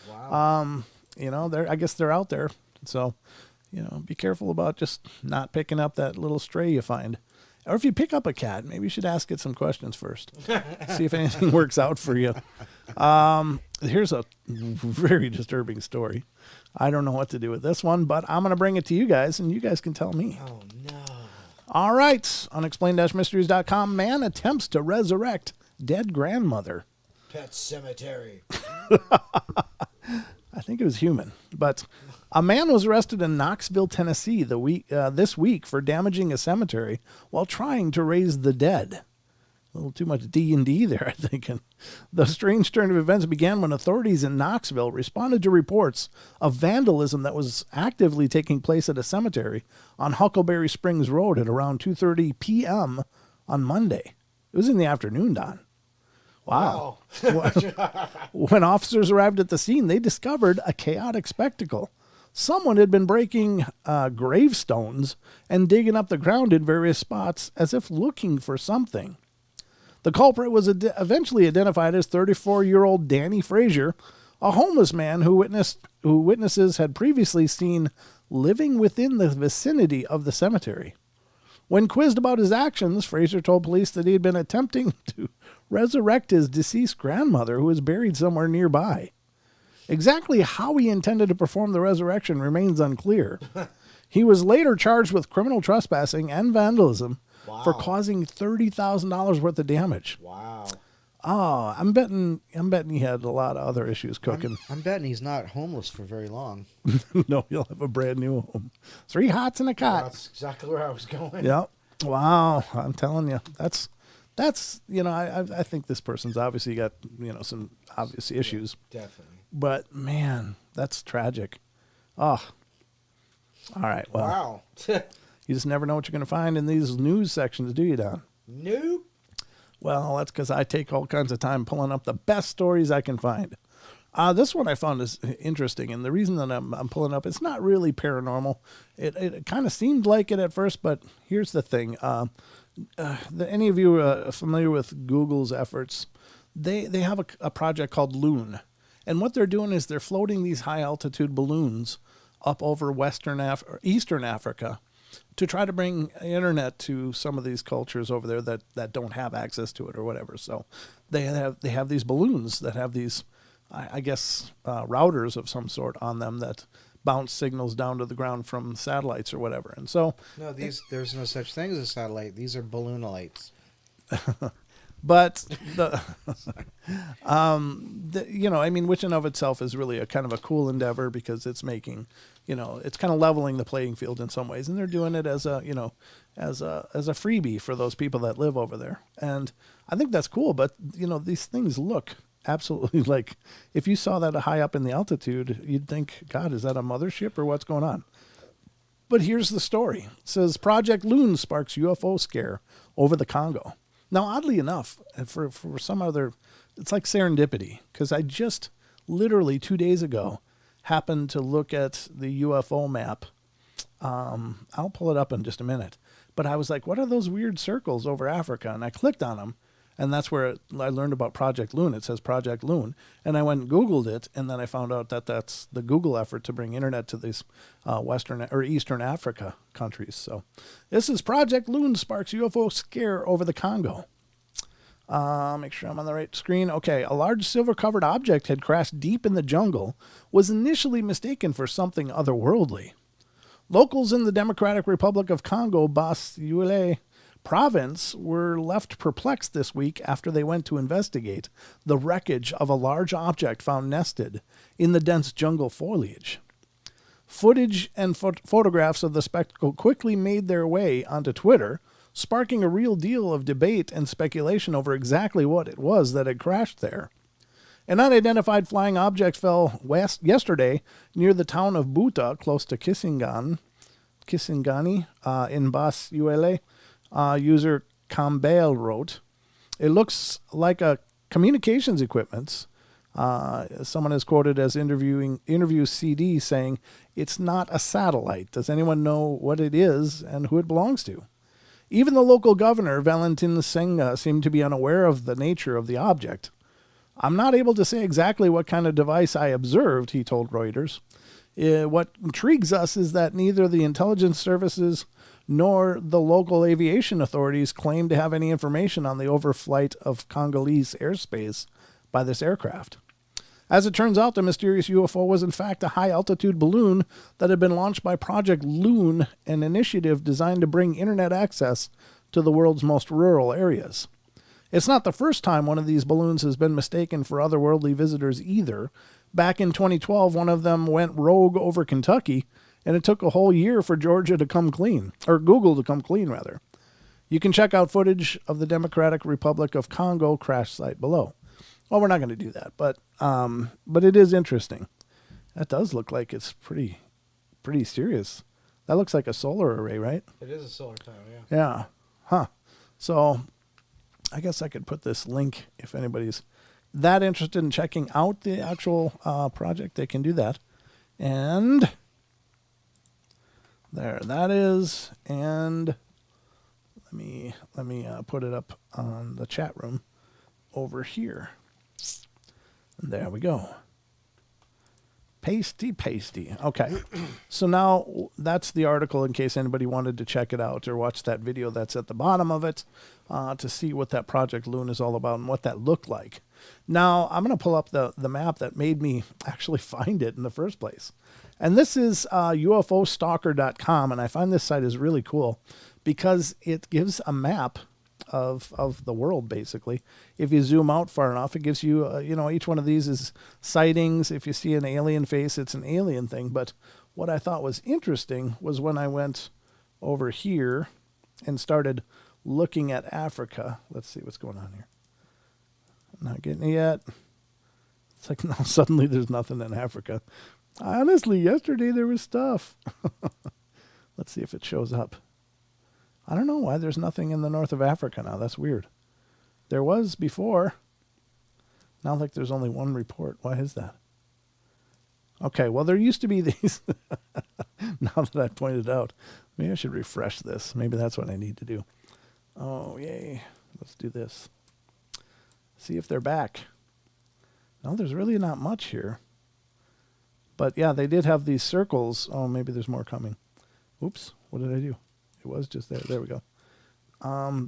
S2: Wow.
S1: I guess they're out there. So, be careful about just not picking up that little stray you find. Or if you pick up a cat, maybe you should ask it some questions first. See if anything works out for you. Here's a very disturbing story. I don't know what to do with this one, but I'm going to bring it to you guys, and you guys can tell me.
S2: Oh, no.
S1: All right. Unexplained-mysteries.com. Man attempts to resurrect dead grandmother.
S2: Pet Cemetery.
S1: I think it was human, but a man was arrested in Knoxville, Tennessee this week for damaging a cemetery while trying to raise the dead. A little too much D&D there, I think. And the strange turn of events began when authorities in Knoxville responded to reports of vandalism that was actively taking place at a cemetery on Huckleberry Springs Road at around 2:30 p.m. on Monday. It was in the afternoon, Don. Wow. When officers arrived at the scene, they discovered a chaotic spectacle. Someone had been breaking gravestones and digging up the ground in various spots as if looking for something. The culprit was eventually identified as 34-year-old Danny Frazier, a homeless man who witnesses had previously seen living within the vicinity of the cemetery. When quizzed about his actions, Frazier told police that he had been attempting to resurrect his deceased grandmother, who was buried somewhere nearby. Exactly how he intended to perform the resurrection remains unclear. He was later charged with criminal trespassing and vandalism for causing $30,000 worth of damage.
S2: Wow.
S1: Oh, I'm betting he had a lot of other issues cooking.
S2: I'm betting he's not homeless for very long.
S1: No, he'll have a brand new home. 3 hots and a cot.
S2: That's exactly where I was going.
S1: Yep. Wow. I'm telling you, that's I think this person's obviously got some obvious issues.
S2: Definitely.
S1: But man, that's tragic. Oh. All right. Well.
S2: Wow.
S1: You just never know what you're going to find in these news sections, do you, Don?
S2: Nope.
S1: Well, that's because I take all kinds of time pulling up the best stories I can find. This one I found is interesting, and the reason that I'm pulling up, it's not really paranormal. It kind of seemed like it at first, but here's the thing. Any of you are familiar with Google's efforts? They have a project called Loon, and what they're doing is they're floating these high-altitude balloons up over Eastern Africa to try to bring internet to some of these cultures over there that don't have access to it or whatever. So they have these balloons that have these, I guess, routers of some sort on them that bounce signals down to the ground from satellites or whatever. And so
S2: no, there's no such thing as a satellite. These are balloonalites.
S1: But which in of itself is really a kind of a cool endeavor because it's making, it's kind of leveling the playing field in some ways, and they're doing it as a freebie for those people that live over there. And I think that's cool. But these things look absolutely like, if you saw that high up in the altitude, you'd think, God, is that a mothership or what's going on? But here's the story. It says Project Loon sparks UFO scare over the Congo. Now, oddly enough, for some other, it's like serendipity, because I just literally 2 days ago happened to look at the UFO map. I'll pull it up in just a minute. But I was like, what are those weird circles over Africa? And I clicked on them, And that's where I learned about Project Loon. It says Project Loon. And I went and Googled it, and then I found out that that's the Google effort to bring internet to these Western or Eastern Africa countries. So this is Project Loon sparks UFO scare over the Congo. Make sure I'm on the right screen. Okay, a large silver-covered object had crashed deep in the jungle, was initially mistaken for something otherworldly. Locals in the Democratic Republic of Congo, Bas-Uele province, were left perplexed this week after they went to investigate the wreckage of a large object found nested in the dense jungle foliage. Footage and photographs of the spectacle quickly made their way onto Twitter, sparking a real deal of debate and speculation over exactly what it was that had crashed there. An unidentified flying object fell yesterday near the town of Buta, close to Kisangani, in Bas-Uele. User Campbell wrote, "It looks like a communications equipment." Someone is quoted as interview CD saying, "It's not a satellite. Does anyone know what it is and who it belongs to?" Even the local governor, Valentin Senga, seemed to be unaware of the nature of the object. "I'm not able to say exactly what kind of device I observed," he told Reuters. What intrigues us is that neither the intelligence services nor the local aviation authorities claim to have any information on the overflight of Congolese airspace by this aircraft. As it turns out, the mysterious UFO was in fact a high-altitude balloon that had been launched by Project Loon, an initiative designed to bring internet access to the world's most rural areas. It's not the first time one of these balloons has been mistaken for otherworldly visitors either. Back in 2012, one of them went rogue over Kentucky, and it took a whole year for Georgia to come clean, or Google to come clean, rather. You can check out footage of the Democratic Republic of Congo crash site below. Well, we're not going to do that, but it is interesting. That does look like it's pretty serious. That looks like a solar array, right?
S2: It is a solar tower, yeah.
S1: Yeah. Huh. So I guess I could put this link if anybody's that interested in checking out the actual project. They can do that. And there that is. And let me put it up on the chat room over here. There we go. Pasty. Okay. So now that's the article in case anybody wanted to check it out or watch that video that's at the bottom of it to see what that Project Loon is all about and what that looked like. Now, I'm going to pull up the map that made me actually find it in the first place. And this is UFOstalker.com, and I find this site is really cool because it gives a map of the world, basically. If you zoom out far enough, it gives you, each one of these is sightings. If you see an alien face, it's an alien thing. But what I thought was interesting was when I went over here and started looking at Africa. Let's see what's going on here. Not getting it yet. It's like now suddenly there's nothing in Africa. Honestly, yesterday there was stuff. Let's see if it shows up. I don't know why there's nothing in the north of Africa now. That's weird. There was before. Now like there's only one report. Why is that? Okay, well there used to be these. Now that I pointed out. Maybe I should refresh this. Maybe that's what I need to do. Oh, yay. Let's do this. See if they're back. No, there's really not much here. But yeah, they did have these circles. Oh, maybe there's more coming. Oops, what did I do? It was just there. There we go.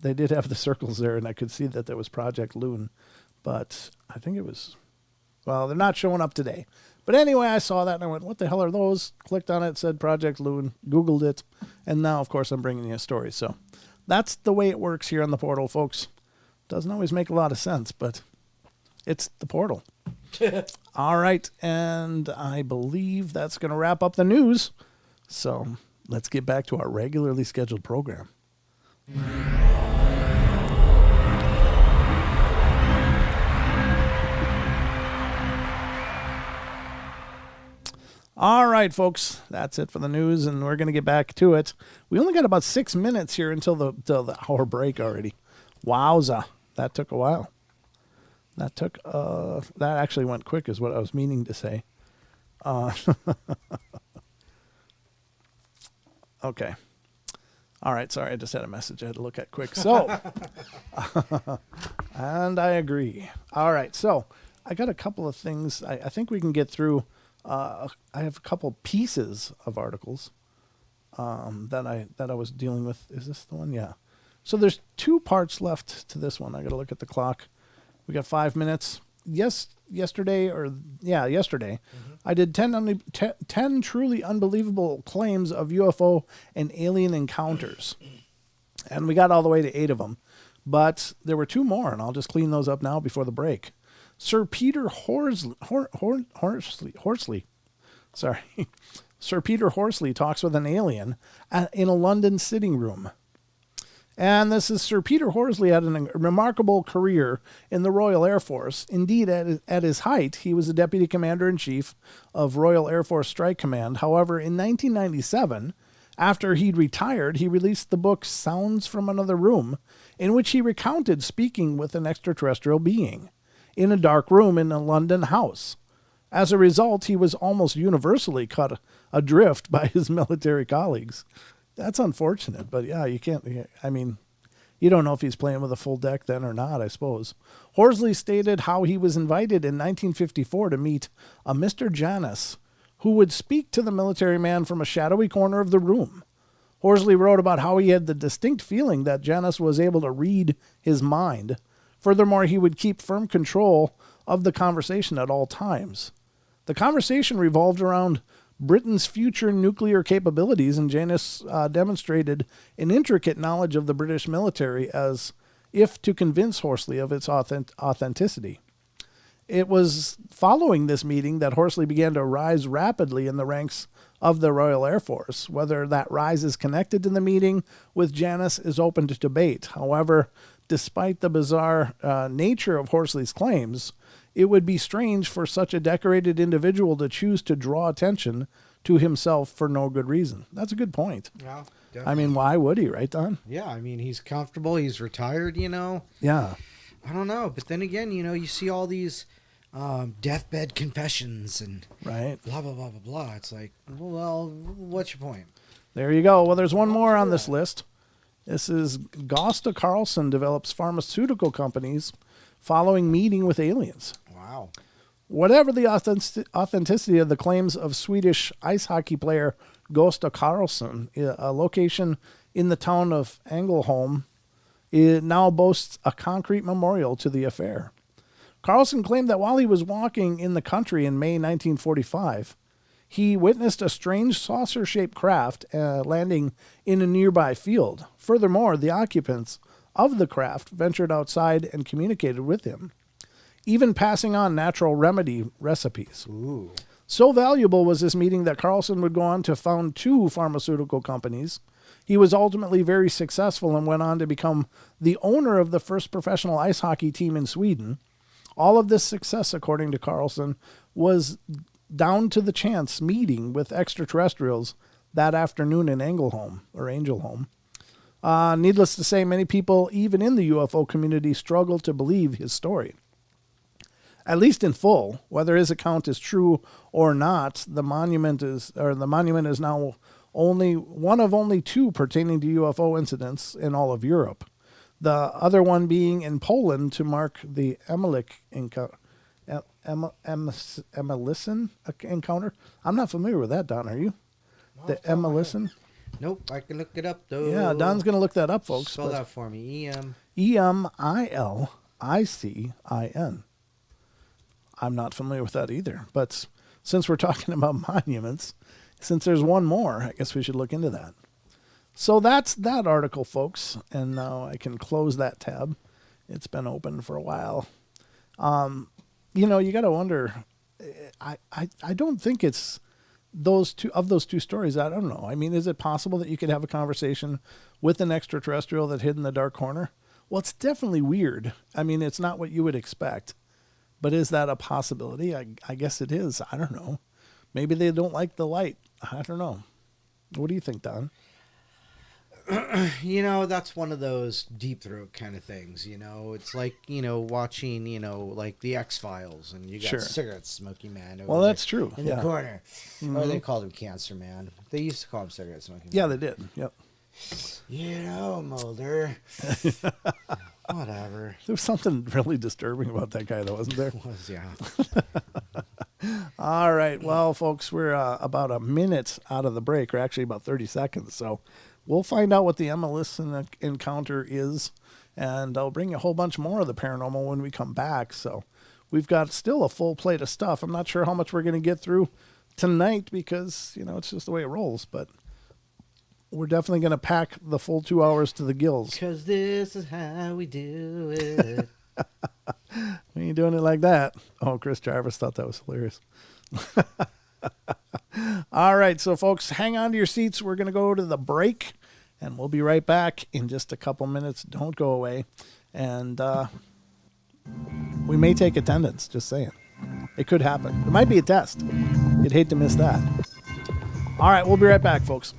S1: They did have the circles there, and I could see that there was Project Loon. But I think it was... Well, they're not showing up today. But anyway, I saw that, and I went, what the hell are those? Clicked on it, said Project Loon, Googled it, and now, of course, I'm bringing you a story. So that's the way it works here on the portal, folks. Doesn't always make a lot of sense, but it's the portal. All right, and I believe that's going to wrap up the news. So let's get back to our regularly scheduled program. All right, folks, that's it for the news, and we're going to get back to it. We only got about 6 minutes here until the hour break already. Wowza, that took a while. That actually went quick is what I was meaning to say. Okay. All right, sorry, I just had a message I had to look at quick. So, And I agree. All right, so I got a couple of things. I think we can get through. I have a couple pieces of articles that I was dealing with. Is this the one? Yeah. So there's 2 parts left to this one. I got to look at the clock. We got 5 minutes. Yesterday, I did 10 truly unbelievable claims of UFO and alien encounters. And we got all the way to 8 of them. But there were 2 more, and I'll just clean those up now before the break. Sir Peter Horsley. Sorry. Sir Peter Horsley talks with an alien in a London sitting room. And this is Sir Peter Horsley had a remarkable career in the Royal Air Force. Indeed, at his height, he was the Deputy Commander-in-Chief of Royal Air Force Strike Command. However, in 1997, after he'd retired, he released the book Sounds from Another Room, in which he recounted speaking with an extraterrestrial being in a dark room in a London house. As a result, he was almost universally cut adrift by his military colleagues. That's unfortunate, but yeah, you can't, I mean, you don't know if he's playing with a full deck then or not, I suppose. Horsley stated how he was invited in 1954 to meet a Mr. Janus, who would speak to the military man from a shadowy corner of the room. Horsley wrote about how he had the distinct feeling that Janus was able to read his mind. Furthermore, he would keep firm control of the conversation at all times. The conversation revolved around Britain's future nuclear capabilities, and Janus demonstrated an intricate knowledge of the British military as if to convince Horsley of its authenticity. It was following this meeting that Horsley began to rise rapidly in the ranks of the Royal Air Force. Whether that rise is connected to the meeting with Janus is open to debate. However, despite the bizarre nature of Horsley's claims, it would be strange for such a decorated individual to choose to draw attention to himself for no good reason. That's a good point.
S2: Yeah, definitely.
S1: I mean, why would he, right, Don?
S2: Yeah, I mean, he's comfortable. He's retired, you know.
S1: Yeah.
S2: I don't know. But then again, you know, you see all these deathbed confessions and
S1: Right.
S2: blah, blah, blah, blah, blah. It's like, well, what's your point?
S1: There you go. Well, there's one more on this list. This is Gosta Carlson develops pharmaceutical companies following meeting with aliens.
S2: Wow.
S1: Whatever the authenticity of the claims of Swedish ice hockey player Gosta Carlson, a location in the town of Ängelholm, it now boasts a concrete memorial to the affair. Carlson claimed that while he was walking in the country in May 1945, he witnessed a strange saucer-shaped craft landing in a nearby field. Furthermore, the occupants of the craft ventured outside and communicated with him, even passing on natural remedy recipes.
S2: Ooh.
S1: So valuable was this meeting that Carlson would go on to found 2 pharmaceutical companies. He was ultimately very successful and went on to become the owner of the first professional ice hockey team in Sweden. All of this success, according to Carlson, was down to the chance meeting with extraterrestrials that afternoon in Angelholm. Needless to say, many people, even in the UFO community, struggle to believe his story. At least in full, whether his account is true or not, the monument is now only one of only 2 pertaining to UFO incidents in all of Europe. The other one being in Poland to mark the Emelison encounter. I'm not familiar with that, Don. Are you? The Emelison?
S2: Nope, I can look it up, though.
S1: Yeah, Don's going to look that up, folks.
S2: Spell that for me.
S1: Emilicin. I'm not familiar with that either. But since we're talking about monuments, since there's one more, I guess we should look into that. So that's that article, folks. And now I can close that tab. It's been open for a while. You know, you got to wonder. I don't think it's those two stories. I don't know. I mean, is it possible that you could have a conversation with an extraterrestrial that hid in the dark corner? Well, it's definitely weird. I mean, it's not what you would expect. But is that a possibility? I guess it is. I don't know. Maybe they don't like the light. I don't know. What do you think, Don?
S2: You know, that's one of those deep throat kind of things, you know. It's like, you know, watching, you know, like the X-Files, and you got cigarette smoking man over
S1: that's true.
S2: in the corner. Mm-hmm. Or they called him Cancer Man. They used to call him cigarette smoking man.
S1: Yeah, they did. Yep.
S2: Mulder. Whatever.
S1: There was something really disturbing about that guy, though, wasn't there?
S2: Was, yeah.
S1: All right. Well, folks, we're about a minute out of the break, or actually about 30 seconds. So we'll find out what the Emma Listen encounter is, and I'll bring you a whole bunch more of the paranormal when we come back. So we've got still a full plate of stuff. I'm not sure how much we're going to get through tonight because, it's just the way it rolls, but we're definitely going to pack the full 2 hours to the gills.
S2: Because this is how we do it.
S1: We ain't doing it like that. Oh, Chris Jarvis thought that was hilarious. All right, so folks, hang on to your seats. We're going to go to the break, and we'll be right back in just a couple minutes. Don't go away. And we may take attendance, just saying. It could happen. It might be a test. You'd hate to miss that. All right, we'll be right back, folks.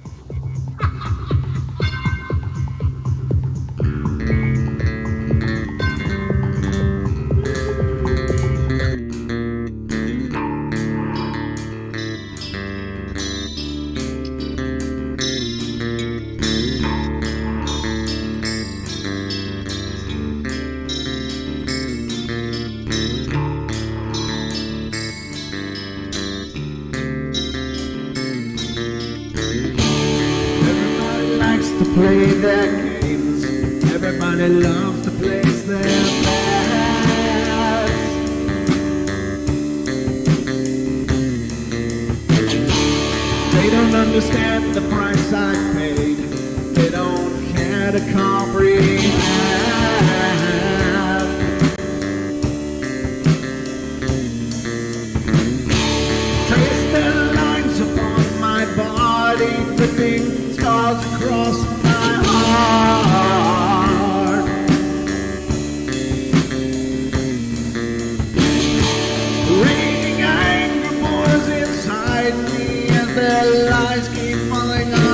S6: Play their games. Everybody loves to place their bets. They don't understand the price I paid. They don't care to comprehend. Trace their lines upon my body, dripping scars across my heart. Raging anger boils inside me as their lies keep falling apart.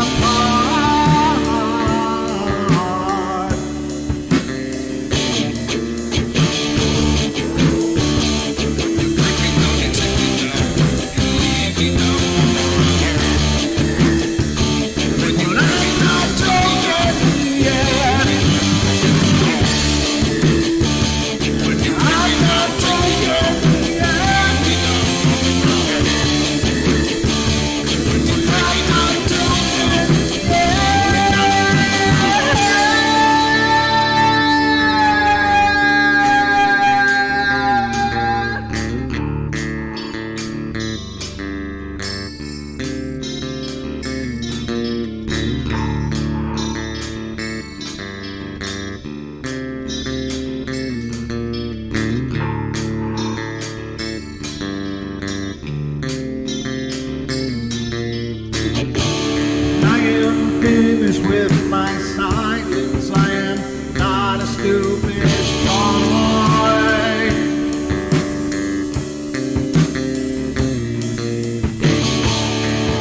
S6: With my silence, I am not a stupid boy.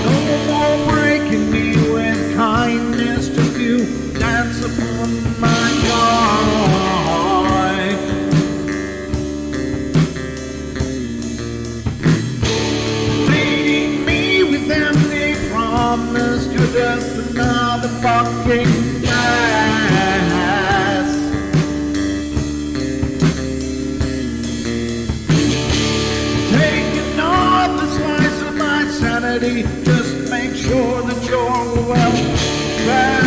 S6: No more breaking me with kindness, just you dance upon my joy. Leading me with empty promise, you're just another fucking mess. Taking off the slice of my sanity, just make sure that you're well fed.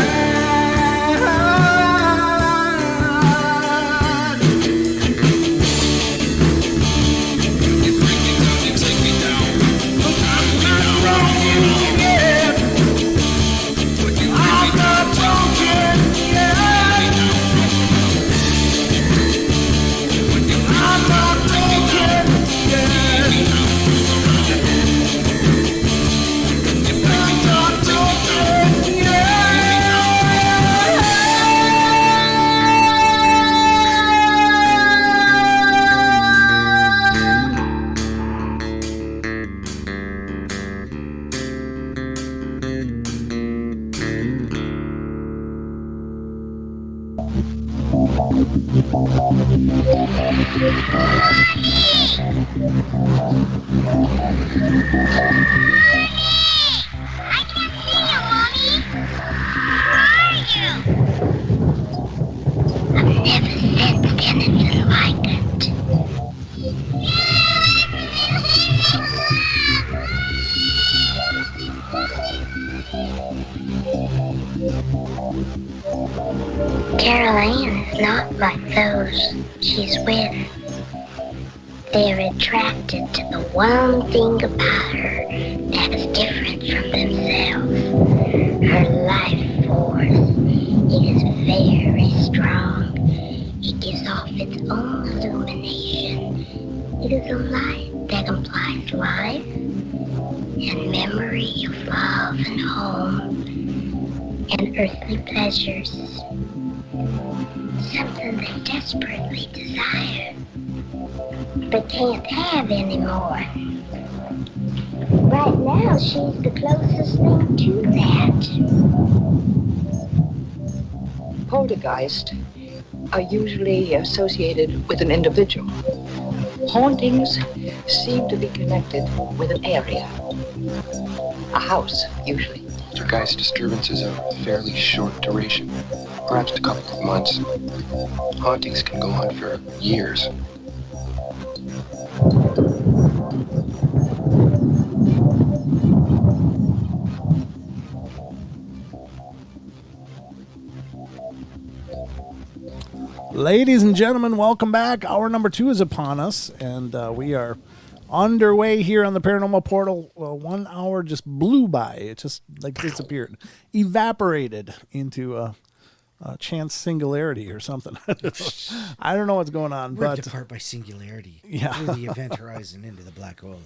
S7: I can see you, Mommy. Carol Ann is not like those she's with. They're attracted to the one thing about her that is different from themselves. Her life force. It is very strong. It gives off its own illumination. It is a light that implies life and memory of love and home and earthly pleasures. Something they desperately desire, but can't have anymore. Right now, she's the closest thing to that.
S8: Poltergeists are usually associated with an individual. Hauntings seem to be connected with an area. A house, usually.
S9: Poltergeist disturbances are of fairly short duration, perhaps a couple of months. Hauntings can go on for years.
S1: Ladies and gentlemen, welcome back. Hour number 2 is upon us, and we are underway here on the Paranormal Portal. 1 hour just blew by. It just like disappeared, evaporated into a chance singularity or something. I don't know what's going on.
S2: Ripped
S1: but
S2: apart by singularity.
S1: Yeah.
S2: Through the event horizon into the black hole.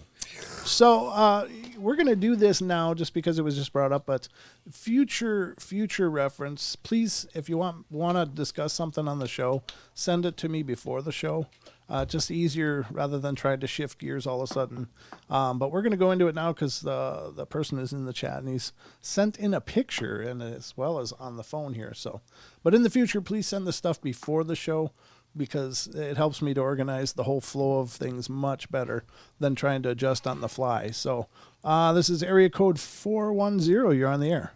S1: So we're going to do this now just because it was just brought up, but future reference, please, if you want to discuss something on the show, send it to me before the show. Just easier rather than trying to shift gears all of a sudden. But we're going to go into it now because the person is in the chat and he's sent in a picture and as well as on the phone here. So, but in the future, please send the stuff before the show, because it helps me to organize the whole flow of things much better than trying to adjust on the fly. So this is area code 410. You're on the air.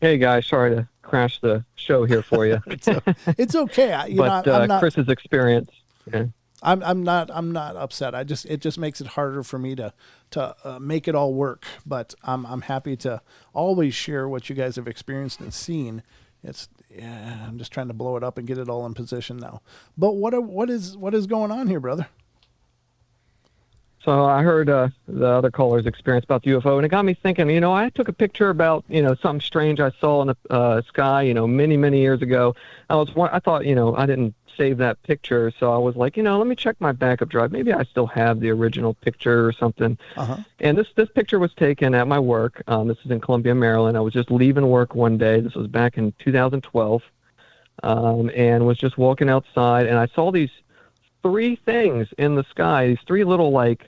S10: Hey, guys. Sorry to crash the show here for you.
S1: It's okay. I'm not,
S10: Chris's experience. Yeah.
S1: I'm not upset. It just makes it harder for me to make it all work. But I'm happy to always share what you guys have experienced and seen. I'm just trying to blow it up and get it all in position now. But what is going on here, brother?
S10: So I heard the other caller's experience about the UFO, and it got me thinking. I took a picture about something strange I saw in the sky. Many years ago. I thought I didn't save that picture, so I was like, let me check my backup drive. Maybe I still have the original picture or something.
S1: Uh-huh.
S10: And this picture was taken at my work. This is in Columbia, Maryland. I was just leaving work one day. This was back in 2012, and was just walking outside, and I saw these 3 things in the sky. These 3 little white.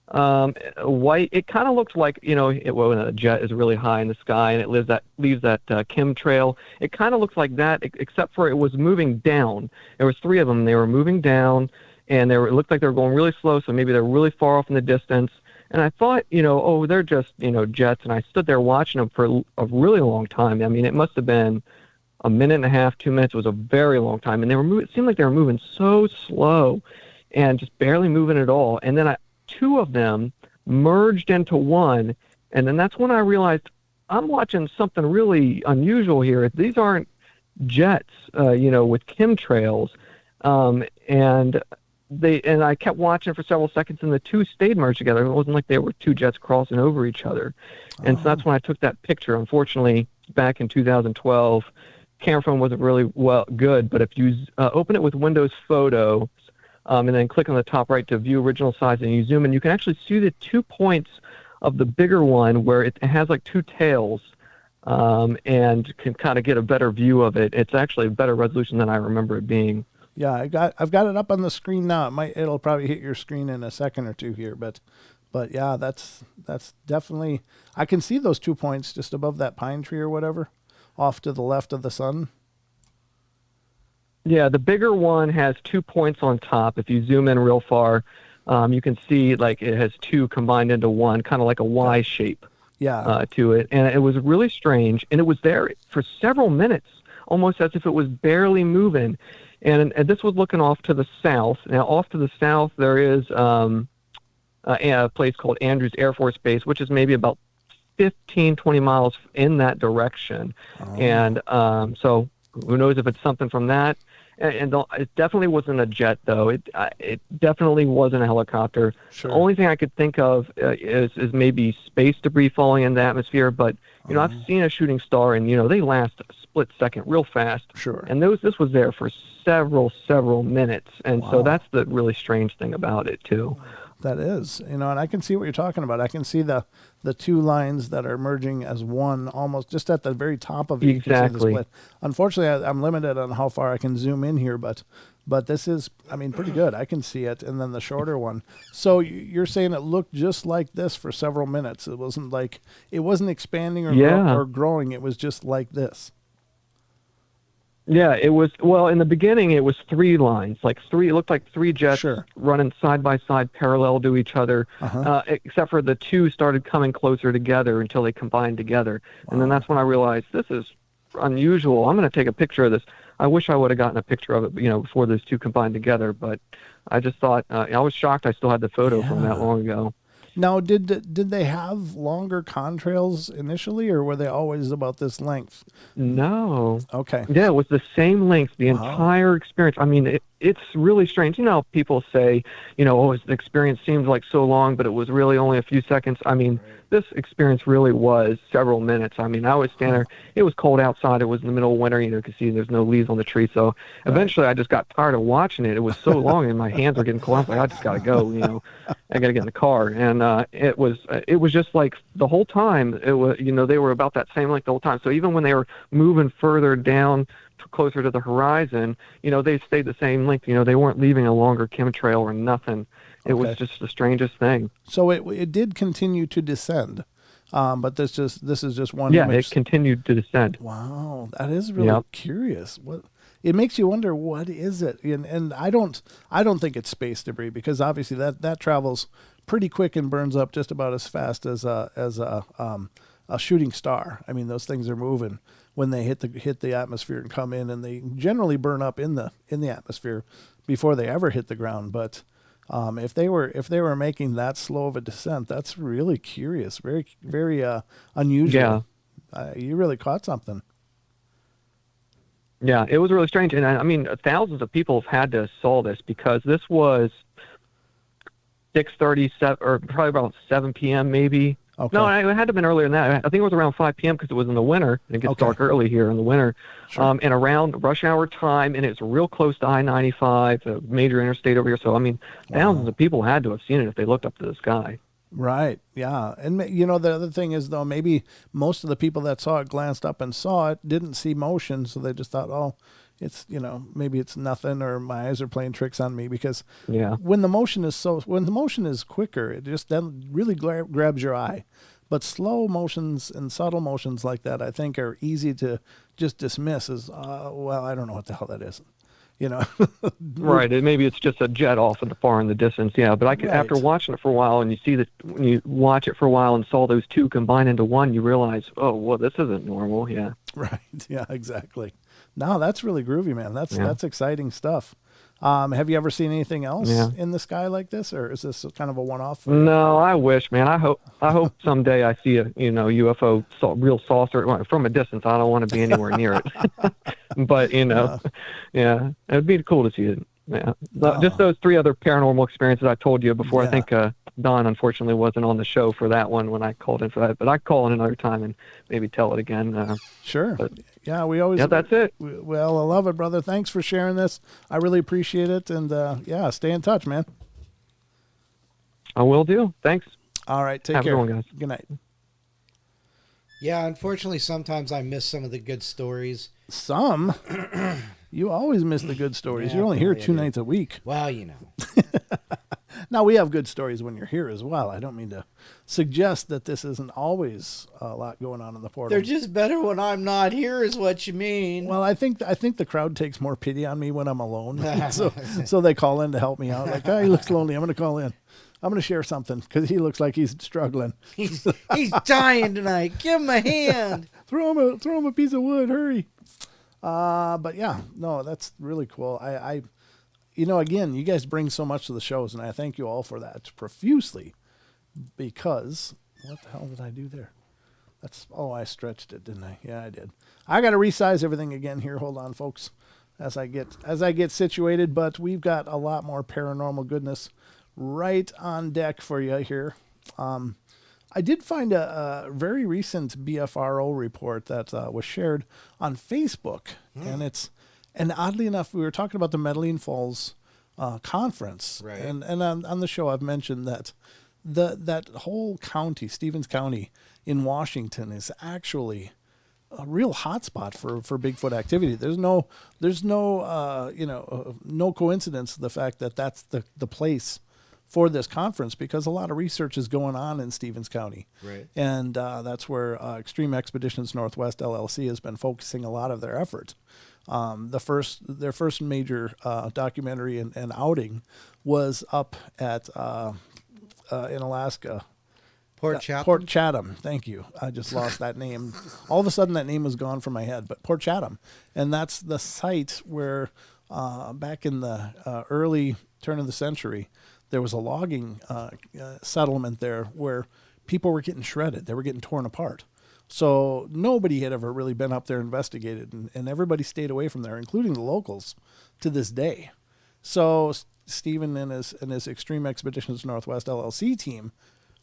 S10: It kind of looks like when a jet is really high in the sky and it leaves that chemtrail. It kind of looks like that, except for it was moving down. There was 3 of them. They were moving down, and it looked like they were going really slow. So maybe they're really far off in the distance. And I thought, they're just jets. And I stood there watching them for a really long time. I mean, it must have been a minute and a half, 2 minutes. It was a very long time, and it seemed like they were moving so slow, and just barely moving at all. And then 2 of them merged into one, and then that's when I realized I'm watching something really unusual here. These aren't jets, with chemtrails, and I kept watching for several seconds, and the 2 stayed merged together. It wasn't like they were 2 jets crossing over each other, and so that's when I took that picture. Unfortunately, back in 2012, camera phone wasn't really good, but if you open it with Windows Photo. And then click on the top right to view original size, and you zoom in. You can actually see the 2 points of the bigger one where it has like 2 tails, and can kind of get a better view of it. It's actually a better resolution than I remember it being.
S1: Yeah, I've got it up on the screen now. It'll probably hit your screen in a second or 2 here, but yeah, that's definitely. I can see those 2 points just above that pine tree or whatever, off to the left of the sun.
S10: Yeah, the bigger one has 2 points on top. If you zoom in real far, you can see like it has 2 combined into one, kind of like a Y shape to it. And it was really strange. And it was there for several minutes, almost as if it was barely moving. And this was looking off to the south. Now, off to the south, there is a place called Andrews Air Force Base, which is maybe about 15, 20 miles in that direction. And so who knows if it's something from that. And it definitely wasn't a jet, though. It definitely wasn't a helicopter.
S1: Sure.
S10: The only thing I could think of is maybe space debris falling in the atmosphere. But, I've seen a shooting star, and, they last a split second real fast.
S1: Sure.
S10: And this was there for several minutes. And so that's the really strange thing about it, too.
S1: That is, and I can see what you're talking about. I can see the two lines that are merging as one, almost just at the very top of it.
S10: Exactly.
S1: You can see the split. Unfortunately, I'm limited on how far I can zoom in here, but this is, pretty good. I can see it, and then the shorter one. So you're saying it looked just like this for several minutes. It wasn't expanding or growing. It was just like this.
S10: Yeah, it was, in the beginning, it was three lines, it looked like three jets running side by side parallel to each other, except for the two started coming closer together until they combined together. And then that's when I realized this is unusual. I'm going to take a picture of this. I wish I would have gotten a picture of it, before those two combined together, but I just thought, I was shocked I still had the photo from that long ago.
S1: Now, did they have longer contrails initially, or were they always about this length?
S10: No.
S1: Okay.
S10: Yeah, it was the same length the entire experience. It's really strange. People say, the experience seemed like so long, but it was really only a few seconds. This experience really was several minutes. I was standing there. It was cold outside. It was in the middle of winter. You can see there's no leaves on the tree. So eventually I just got tired of watching it. It was so long, and my hands were getting cold. I was like, I just got to go, I got to get in the car. And it was just like the whole time, it was, they were about that same length the whole time. So even when they were moving further down closer to the horizon, they stayed the same length. They weren't leaving a longer chemtrail or nothing. It was just the strangest thing.
S1: So it did continue to descend, but this is just one.
S10: Yeah,
S1: image.
S10: It continued to descend.
S1: Wow, that is really curious. It makes you wonder, what is it? And I don't think it's space debris, because obviously that travels pretty quick and burns up just about as fast as a shooting star. Those things are moving when they hit the atmosphere and come in, and they generally burn up in the atmosphere before they ever hit the ground. But if they were making that slow of a descent, that's really curious, very very unusual. Yeah, you really caught something.
S10: Yeah, it was really strange, and thousands of people have had to saw this, because this was 6:37 or probably about 7 p.m. maybe. Okay. No, it had to have been earlier than that. I think it was around 5 p.m. because it was in the winter, and it gets dark early here in the winter. Sure. And around rush hour time, and it's real close to I-95, a major interstate over here. So, thousands of people had to have seen it if they looked up to the sky.
S1: Right, yeah. And, the other thing is, though, maybe most of the people that saw it glanced up and saw it, didn't see motion, so they just thought, it's, maybe it's nothing, or my eyes are playing tricks on me, because when the motion is quicker, it just then really grabs your eye. But slow motions and subtle motions like that, I think, are easy to just dismiss as, I don't know what the hell that is.
S10: Right. Maybe it's just a jet off in the far in the distance. Yeah. But after watching it for a while, and you see that when you watch it for a while and saw those two combine into one, you realize, this isn't normal. Yeah.
S1: Right. Yeah, exactly. No, that's really groovy, man. That's exciting stuff. Have you ever seen anything else in the sky like this, or is this kind of a one-off?
S10: No, I wish, man. I hope someday I see a UFO real saucer from a distance. I don't want to be anywhere near it, but it'd be cool to see it. Yeah, just those three other paranormal experiences I told you before. I think Don unfortunately wasn't on the show for that one when I called in for that, but I call in another time and maybe tell it again.
S1: Sure.
S10: But,
S1: we always. Yeah,
S10: that's it.
S1: Well, I love it, brother. Thanks for sharing this. I really appreciate it, and stay in touch, man.
S10: I will do. Thanks.
S1: All right, take care.
S10: Have a good one, guys.
S1: Good night.
S2: Yeah, unfortunately, sometimes I miss some of the good stories.
S1: Some? You always miss the good stories. You're only here 2 nights a week.
S2: Well,
S1: Now, we have good stories when you're here as well. I don't mean to suggest that this isn't always a lot going on in the portal.
S2: They're just better when I'm not here, is what you mean.
S1: Well, I think the crowd takes more pity on me when I'm alone. so they call in to help me out. Like, he looks lonely. I'm going to call in. I'm going to share something because he looks like he's struggling.
S2: He's dying tonight. Give him a hand.
S1: Throw him a piece of wood. Hurry. But yeah, no, that's really cool. I again, you guys bring so much to the shows, and I thank you all for that profusely, because what the hell did I do there? I stretched it, didn't I? Yeah, I did. I got to resize everything again here. Hold on, folks, as I get situated. But we've got a lot more paranormal goodness right on deck for you here. I did find a very recent BFRO report that was shared on Facebook, and oddly enough, we were talking about the Medellin Falls conference,
S2: right?
S1: And on the show, I've mentioned that that whole county, Stevens County in Washington, is actually a real hotspot for Bigfoot activity. There's no no coincidence the fact that that's the place for this conference, because a lot of research is going on in Stevens County.
S2: Right.
S1: And that's where Extreme Expeditions Northwest LLC has been focusing a lot of their effort. Their first major documentary and outing was up at in Alaska.
S2: Port Chatham?
S1: Port Chatham. Thank you. I just lost that name. All of a sudden that name was gone from my head, but Port Chatham. And that's the site where back in the early turn of the century, there was a logging settlement there where people were getting shredded. They were getting torn apart. So nobody had ever really been up there investigated, and everybody stayed away from there, including the locals, to this day. So Stephen and his Extreme Expeditions Northwest LLC team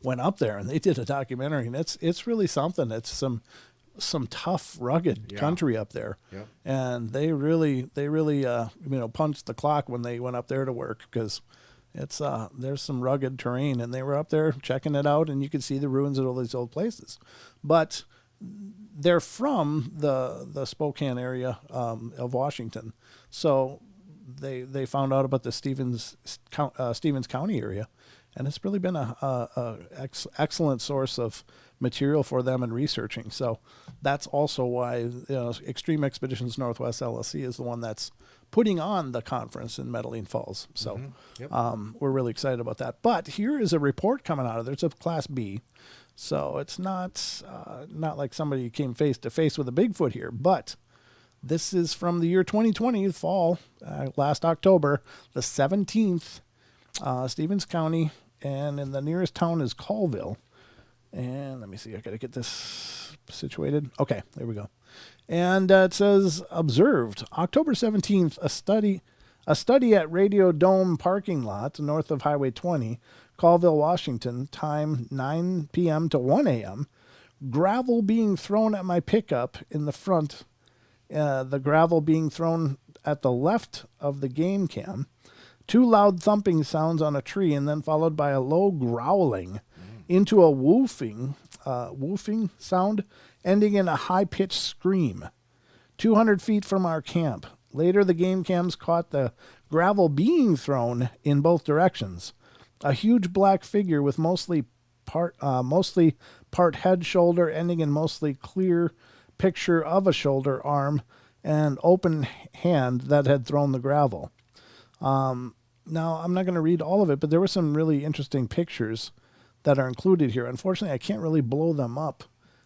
S1: went up there, and they did a documentary, and it's really something. It's some tough, rugged country up there, and they really punched the clock when they went up there to work, because it's there's some rugged terrain, and they were up there checking it out, and you could see the ruins of all these old places. But they're from the Spokane area of Washington, so they found out about the Stevens County area, and it's really been a excellent source of material for them in researching. So that's also why Extreme Expeditions Northwest LLC is the one that's putting on the conference in Medellin Falls. So we're really excited about that. But here is a report coming out of there. It's a Class B. So it's not like somebody came face to face with a Bigfoot here. But this is from the year 2020, fall, last October, the 17th, Stevens County. And in the nearest town is Colville. And let me see, I got to get this situated. Okay, there we go. And it says, observed, October 17th, a study at Radio Dome parking lot north of Highway 20, Colville, Washington, time 9 p.m. to 1 a.m., gravel being thrown at my pickup in the front, the gravel being thrown at the left of the game cam, 2 loud thumping sounds on a tree, and then followed by a low growling into a woofing sound, ending in a high-pitched scream. 200 feet from our camp. Later, the game cams caught the gravel being thrown in both directions. A huge black figure with mostly part head, shoulder, ending in mostly clear picture of a shoulder, arm, and open hand that had thrown the gravel. Now, I'm not going to read all of it, but there were some really interesting pictures that are included here. Unfortunately, I can't really blow them up.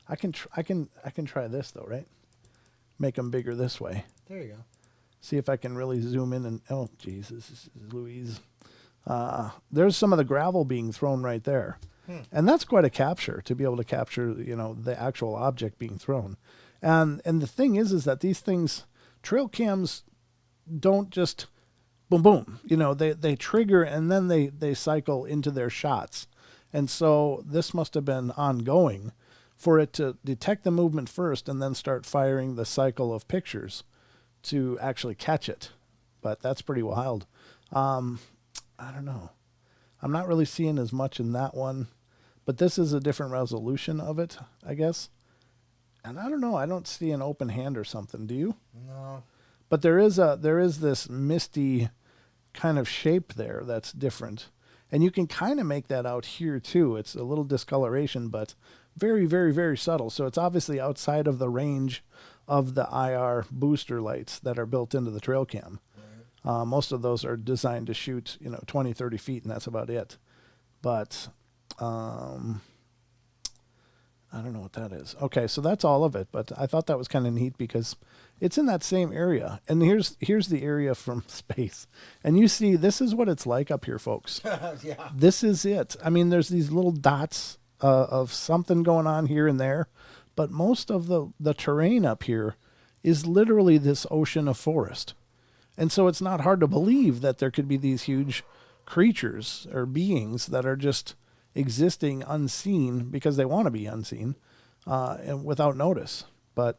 S1: I can try this though, right? Make them bigger this way.
S2: There you go.
S1: See if I can really zoom in and oh Jesus, Louise. There's some of the gravel being thrown right there. And that's quite a capture, to be able to capture, the actual object being thrown. And the thing is that these things, trail cams don't just boom, boom. They trigger and then they cycle into their shots. And so this must have been ongoing for it to detect the movement first and then start firing the cycle of pictures to actually catch it. But that's pretty wild. I don't know. I'm not really seeing as much in that one, but this is a different resolution of it, I guess. And I don't know. I don't see an open hand or something. Do you?
S2: No.
S1: But there is this misty kind of shape there that's different. And you can kind of make that out here too. It's a little discoloration, but very, very, very subtle. So it's obviously outside of the range of the IR booster lights that are built into the trail cam. Right. Most of those are designed to shoot, 20, 30 feet, and that's about it. But I don't know what that is. Okay, so that's all of it. But I thought that was kind of neat because it's in that same area. And here's the area from space. And you see, this is what it's like up here, folks.
S2: Yeah.
S1: This is it. I mean, there's these little dots of something going on here and there. but most of the terrain up here is literally this ocean of forest. And so it's not hard to believe that there could be these huge creatures or beings that are just existing unseen because they want to be unseen and without notice. But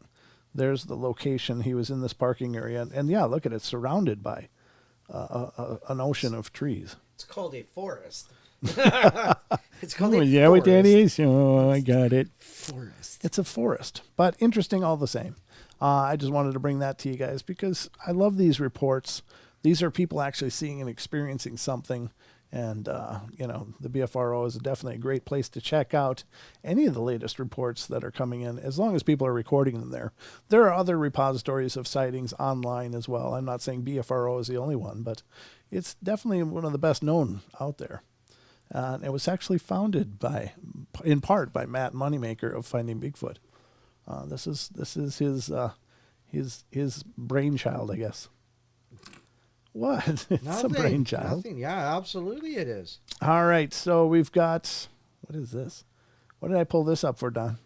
S1: there's the location. He was in this parking area. And yeah, look at it, surrounded by an ocean of trees.
S2: It's called a forest. It's called a
S1: yeah,
S2: forest.
S1: what that is. Oh, I got it.
S2: Forest.
S1: It's a forest, but interesting all the same. I just wanted to bring that to you guys because I love these reports. These are people actually seeing and experiencing something. And, the BFRO is definitely a great place to check out any of the latest reports that are coming in, as long as people are recording them there. There are other repositories of sightings online as well. I'm not saying BFRO is the only one, but it's definitely one of the best known out there. It was actually founded in part by Matt Moneymaker of Finding Bigfoot. This is his brainchild, I guess. What? It's a brainchild.
S2: Nothing. Yeah, absolutely it is.
S1: All right, so we've got, what is this? What did I pull this up for, Don?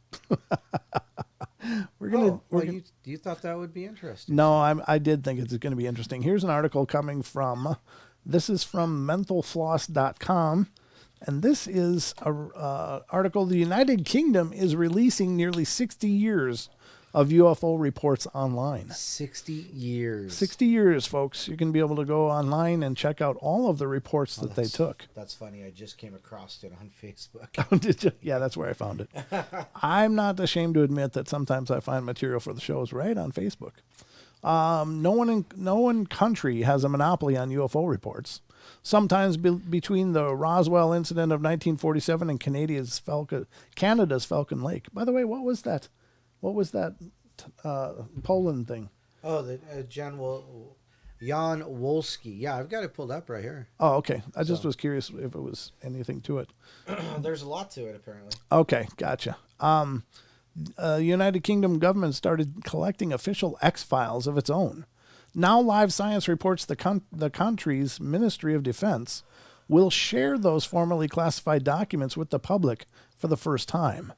S2: You thought that would be interesting.
S1: No, I did think it's going to be interesting. Here's an article coming from, this is from mentalfloss.com. And this is an article, the United Kingdom is releasing nearly 60 years of UFO reports online.
S2: 60 years.
S1: 60 years, folks. You can be able to go online and check out all of the reports that they took.
S2: That's funny. I just came across it on Facebook.
S1: Oh, did you? Yeah, that's where I found it. I'm not ashamed to admit that sometimes I find material for the shows right on Facebook. No one country has a monopoly on UFO reports. Sometimes between the Roswell incident of 1947 and Canada's Falcon Lake. By the way, what was that? What was that Poland thing?
S2: Oh, the Jan Wolski. Yeah, I've got it pulled up right here.
S1: Oh, okay. I just was curious if it was anything to it.
S2: There's a lot to it, apparently.
S1: Okay, gotcha. United Kingdom government started collecting official X-files of its own. Now Live Science reports the country's Ministry of Defense will share those formerly classified documents with the public for the first time.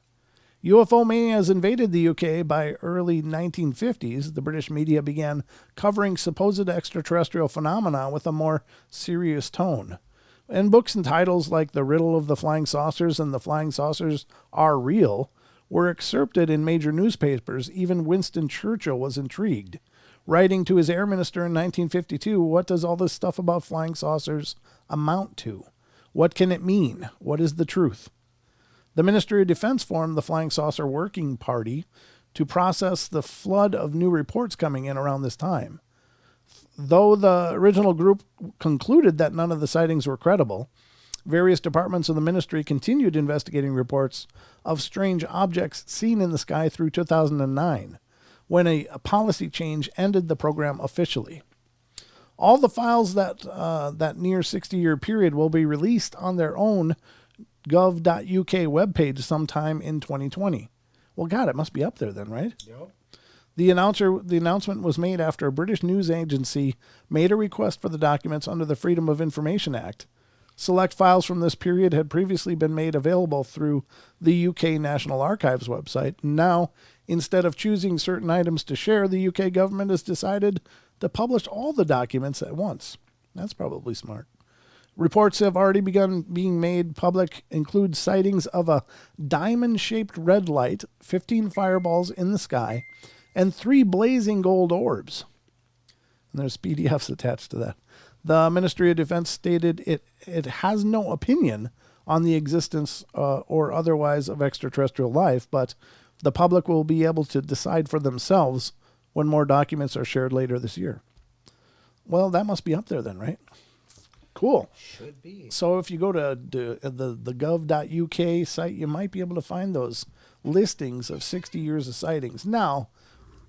S1: UFO mania has invaded the UK by early 1950s. The British media began covering supposed extraterrestrial phenomena with a more serious tone. And books and titles like The Riddle of the Flying Saucers and The Flying Saucers Are Real were excerpted in major newspapers. Even Winston Churchill was intrigued. Writing to his air minister in 1952, what does all this stuff about flying saucers amount to? What can it mean? What is the truth? The Ministry of Defense formed the Flying Saucer Working Party to process the flood of new reports coming in around this time. Though the original group concluded that none of the sightings were credible, various departments of the ministry continued investigating reports of strange objects seen in the sky through 2009, when a policy change ended the program officially. All the files that near 60-year period will be released on their own gov.uk webpage sometime in 2020. Well, God, it must be up there then, right?
S2: Yep.
S1: The announcement was made after a British news agency made a request for the documents under the Freedom of Information Act. Select files from this period had previously been made available through the UK National Archives website. Now, instead of choosing certain items to share, the UK government has decided to publish all the documents at once. That's probably smart. Reports have already begun being made public, include sightings of a diamond-shaped red light, 15 fireballs in the sky, and 3 blazing gold orbs. And there's PDFs attached to that. The Ministry of Defense stated it has no opinion on the existence or otherwise of extraterrestrial life, but the public will be able to decide for themselves when more documents are shared later this year. Well, that must be up there then, right? Cool.
S2: Should be.
S1: So if you go to the gov.uk site, you might be able to find those listings of 60 years of sightings. Now,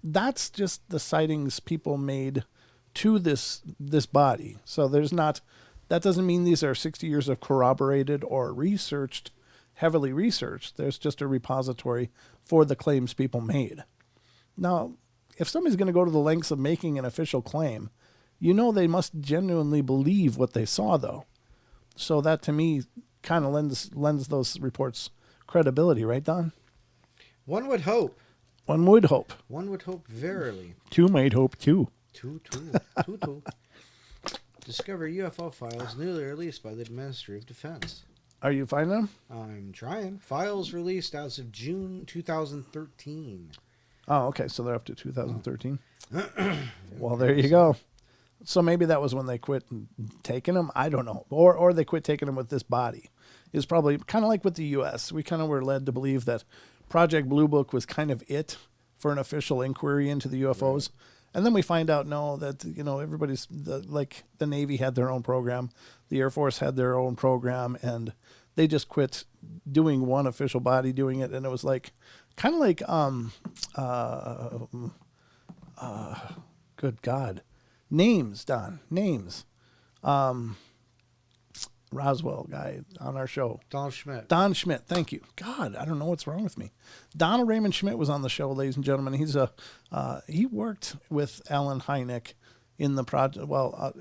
S1: that's just the sightings people made to this body. So that doesn't mean these are 60 years of corroborated or heavily researched. There's just a repository for the claims people made. Now, if somebody's going to go to the lengths of making an official claim, you know they must genuinely believe what they saw, though. So that, to me, kind of lends those reports credibility, right, Don?
S2: One would hope.
S1: One would hope.
S2: One would hope verily.
S1: Two might hope too.
S2: Two. Discover UFO files newly released by the Ministry of Defense.
S1: Are you finding them?
S2: I'm trying. Files released as of June 2013.
S1: Oh, okay. So they're up to 2013. Well, there you go. So maybe that was when they quit taking them. I don't know. Or they quit taking them with this body. It's probably kind of like with the U.S. We kind of were led to believe that Project Blue Book was kind of it for an official inquiry into the UFOs. Right. And then we find out, no, that, everybody's, like the Navy had their own program. The Air Force had their own program. And they just quit doing one official body doing it. And it was like, kind of like, good God. Names, Don. Names. Roswell guy on our show.
S2: Don Schmidt.
S1: Don Schmidt. Thank you. God, I don't know what's wrong with me. Donald Raymond Schmidt was on the show, ladies and gentlemen. He's he worked with Alan Hynek in the project,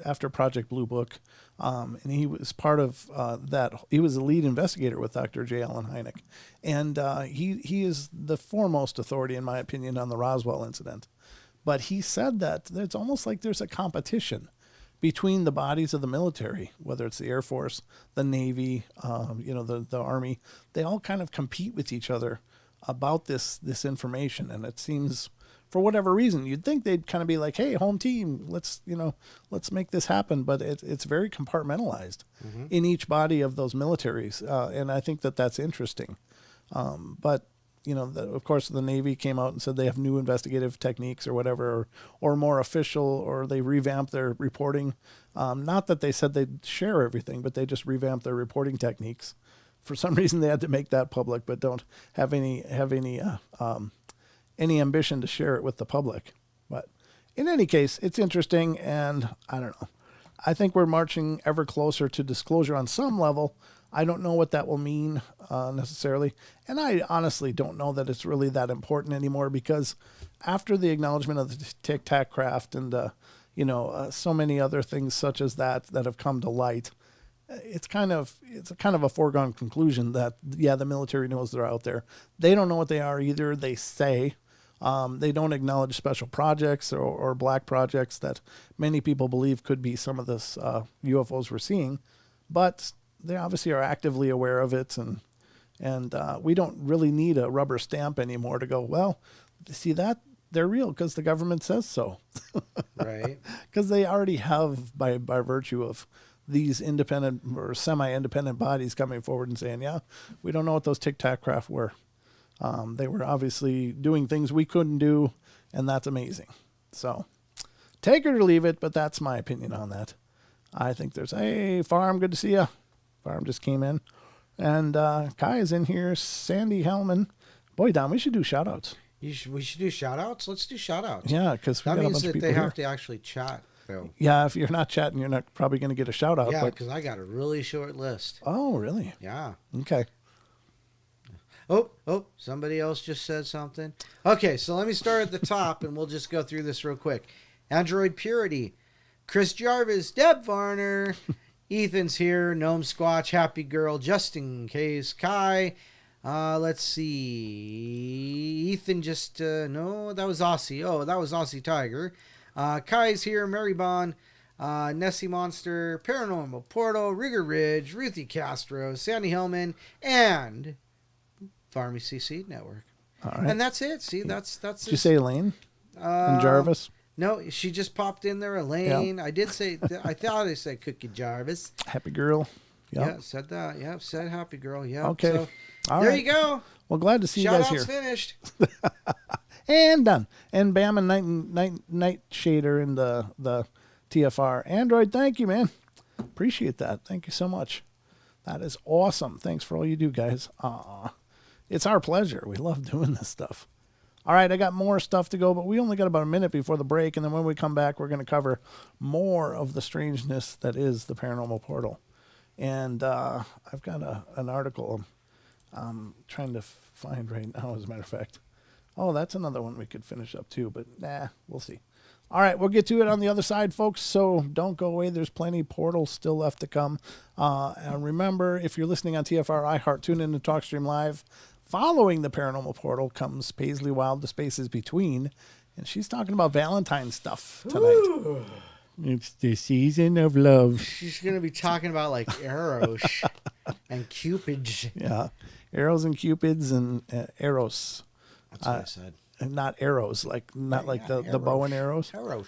S1: after Project Blue Book. And he was part of that. He was the lead investigator with Dr. J. Allen Hynek. And he is the foremost authority, in my opinion, on the Roswell incident. But he said that it's almost like there's a competition between the bodies of the military, whether it's the Air Force, the Navy, the Army. They all kind of compete with each other about this information. And it seems, for whatever reason, you'd think they'd kind of be like, hey, home team, let's make this happen. But it's very compartmentalized in each body of those militaries. And I think that's interesting. But of course, the Navy came out and said they have new investigative techniques or whatever, or more official, or they revamped their reporting. Not that they said they'd share everything, but they just revamped their reporting techniques. For some reason, they had to make that public, but don't have any ambition to share it with the public. But in any case, it's interesting, and I don't know. I think we're marching ever closer to disclosure on some level. I don't know what that will mean necessarily. And I honestly don't know that it's really that important anymore, because after the acknowledgement of the Tic Tac craft and, so many other things such as that have come to light, it's kind of a foregone conclusion that, the military knows they're out there. They don't know what they are either. They say they don't acknowledge special projects or black projects that many people believe could be some of this UFOs we're seeing, but they obviously are actively aware of it, and we don't really need a rubber stamp anymore to go, well, see that they're real because the government says so.
S2: Right.
S1: Because they already have, by virtue of these independent or semi-independent bodies coming forward and saying, yeah, we don't know what those Tic Tac craft were. They were obviously doing things we couldn't do, and that's amazing. So take it or leave it, but that's my opinion on that. I think hey, Farm, good to see you. Farm just came in. And Kai is in here. Sandy Hellman. Boy, Don, we should do shout-outs.
S2: We should do shout-outs? Let's do shout-outs.
S1: Yeah, because
S2: that means that they have to actually chat, though.
S1: Yeah, if you're not chatting, you're not probably going to get a shout-out.
S2: Yeah, because I got a really short list.
S1: Oh, really?
S2: Yeah.
S1: Okay.
S2: Oh, somebody else just said something. Okay, so let me start at the top, and we'll just go through this real quick. Android Purity, Chris Jarvis, Deb Varner, Ethan's here, Gnome Squatch, Happy Girl, just in case, Kai. Let's see. Ethan just, no, that was Aussie. Oh, that was Aussie Tiger. Kai's here, Mary Bond, Nessie Monster, Paranormal Portal, Rigger Ridge, Ruthie Castro, Sandy Hellman, and Pharmacy Seed Network.
S1: All right.
S2: And that's it. See, that's
S1: Did you say Elaine and Jarvis?
S2: No, she just popped in there, Elaine. Yep. I did say, I thought I said Cookie Jarvis.
S1: Happy Girl. Yep.
S2: Yeah, said that. Yeah, said Happy Girl. Yeah.
S1: Okay.
S2: So,
S1: all
S2: there
S1: right.
S2: you go.
S1: Well, glad to see you guys here.
S2: Shout-outs finished.
S1: And done. And Bam and Night Shader in the TFR. Android, thank you, man. Appreciate that. Thank you so much. That is awesome. Thanks for all you do, guys. It's our pleasure. We love doing this stuff. All right, I got more stuff to go, but we only got about a minute before the break, and then when we come back, we're going to cover more of the strangeness that is the Paranormal Portal. And I've got an article I'm trying to find right now, as a matter of fact. Oh, that's another one we could finish up too, but we'll see. All right, we'll get to it on the other side, folks, so don't go away. There's plenty of portals still left to come. And remember, if you're listening on TFR, iHeart, tune in to TalkStream Live, following the Paranormal Portal comes Paisley Wild, The Spaces Between, and she's talking about Valentine's stuff tonight.
S2: Ooh.
S1: It's the season of love.
S2: She's going to be talking about like arrows and cupids.
S1: Yeah, arrows and cupids and arrows.
S2: That's what I said.
S1: And not arrows, like not like the bow and arrows.
S2: Arrows.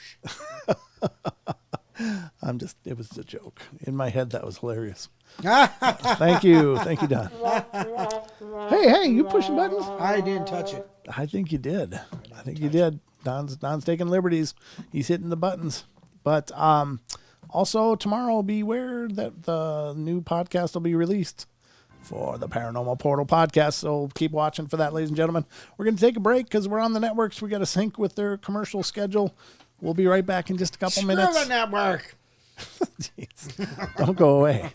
S1: It was a joke. In my head, that was hilarious. Thank you, Don. Hey, you pushing buttons?
S2: I didn't touch it.
S1: I think you did. You did. Don's taking liberties. He's hitting the buttons. But also tomorrow, beware that the new podcast will be released for the Paranormal Portal podcast. So keep watching for that, ladies and gentlemen. We're going to take a break because we're on the networks. We got to sync with their commercial schedule. We'll be right back in just a couple minutes.
S2: Screw the network.
S1: Jeez. Don't go away.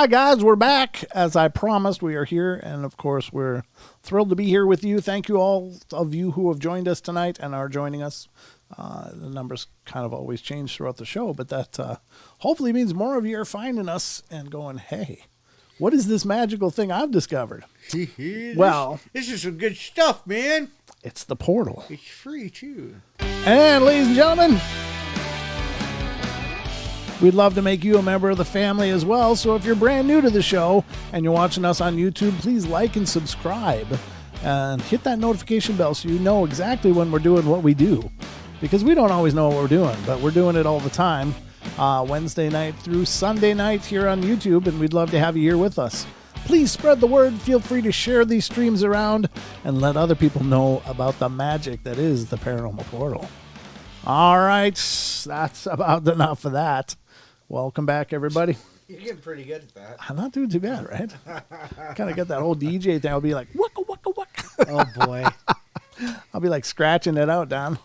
S1: right, guys, we're back. As I promised, we are here. And, of course, we're thrilled to be here with you. Thank you all of you who have joined us tonight and are joining us. The numbers kind of always change throughout the show, but that hopefully means more of you are finding us and going, hey, what is this magical thing I've discovered? Well,
S2: this is some good stuff, man.
S1: It's the portal.
S2: It's free, too.
S1: And, ladies and gentlemen, we'd love to make you a member of the family as well. So if you're brand new to the show and you're watching us on YouTube, please like and subscribe and hit that notification bell so you know exactly when we're doing what we do. Because we don't always know what we're doing, but we're doing it all the time, Wednesday night through Sunday night here on YouTube, and we'd love to have you here with us. Please spread the word. Feel free to share these streams around and let other people know about the magic that is the Paranormal Portal. All right, that's about enough of that. Welcome back, everybody.
S2: You're getting pretty good at that.
S1: I'm not doing too bad, right? Kind of got that whole DJ thing. I'll be like, waka, waka, waka.
S2: Oh, boy.
S1: I'll be like scratching it out, Don.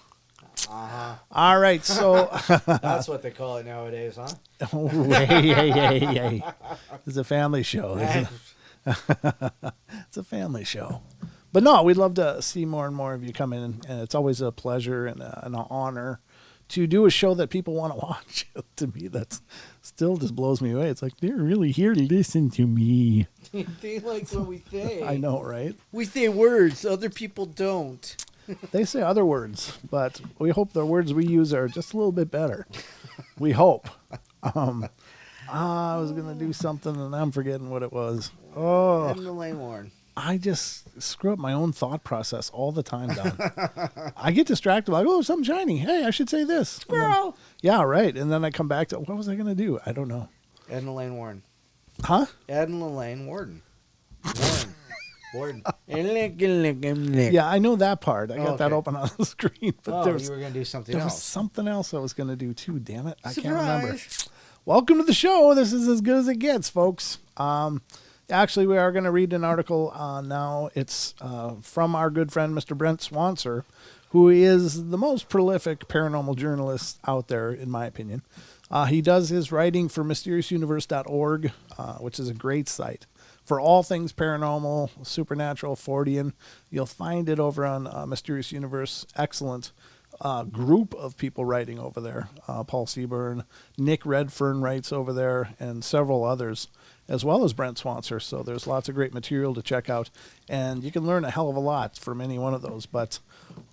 S2: Uh-huh.
S1: All right, so...
S2: That's what they call it nowadays, huh?
S1: Oh, hey. It's a family show. It's a family show. But no, we'd love to see more and more of you come in, and it's always a pleasure and an honor to do a show that people want to watch. To me, that's still just blows me away. It's like, they're really here to listen to me.
S2: They like what we say.
S1: I know, right?
S2: We say words, other people don't.
S1: They say other words, but we hope the words we use are just a little bit better. We hope. I was going to do something, and I'm forgetting what it was. Oh,
S2: Edna Lane Warren.
S1: I just screw up my own thought process all the time, Don. I get distracted, like, oh, something shiny. Hey, I should say this.
S2: Squirrel.
S1: Yeah, right. And then I come back to, what was I going to do? I don't know.
S2: Edna Lane Warren.
S1: Huh?
S2: Edna Lane Warden. Warden.
S1: Yeah, I know that part. I got that open on the screen. But
S2: you were going to do something else.
S1: There was something else I was going to do, too. Damn it. I
S2: Surprise.
S1: can't remember. Welcome to the show. This is as good as it gets, folks. Actually, we are going to read an article now. It's from our good friend, Mr. Brent Swanser, who is the most prolific paranormal journalist out there, in my opinion. He does his writing for mysteriousuniverse.org, which is a great site for all things paranormal, supernatural, Fortean. You'll find it over on Mysterious Universe. Excellent group of people writing over there. Paul Seaburn, Nick Redfern writes over there, and several others, as well as Brent Swanser. So there's lots of great material to check out, and you can learn a hell of a lot from any one of those. But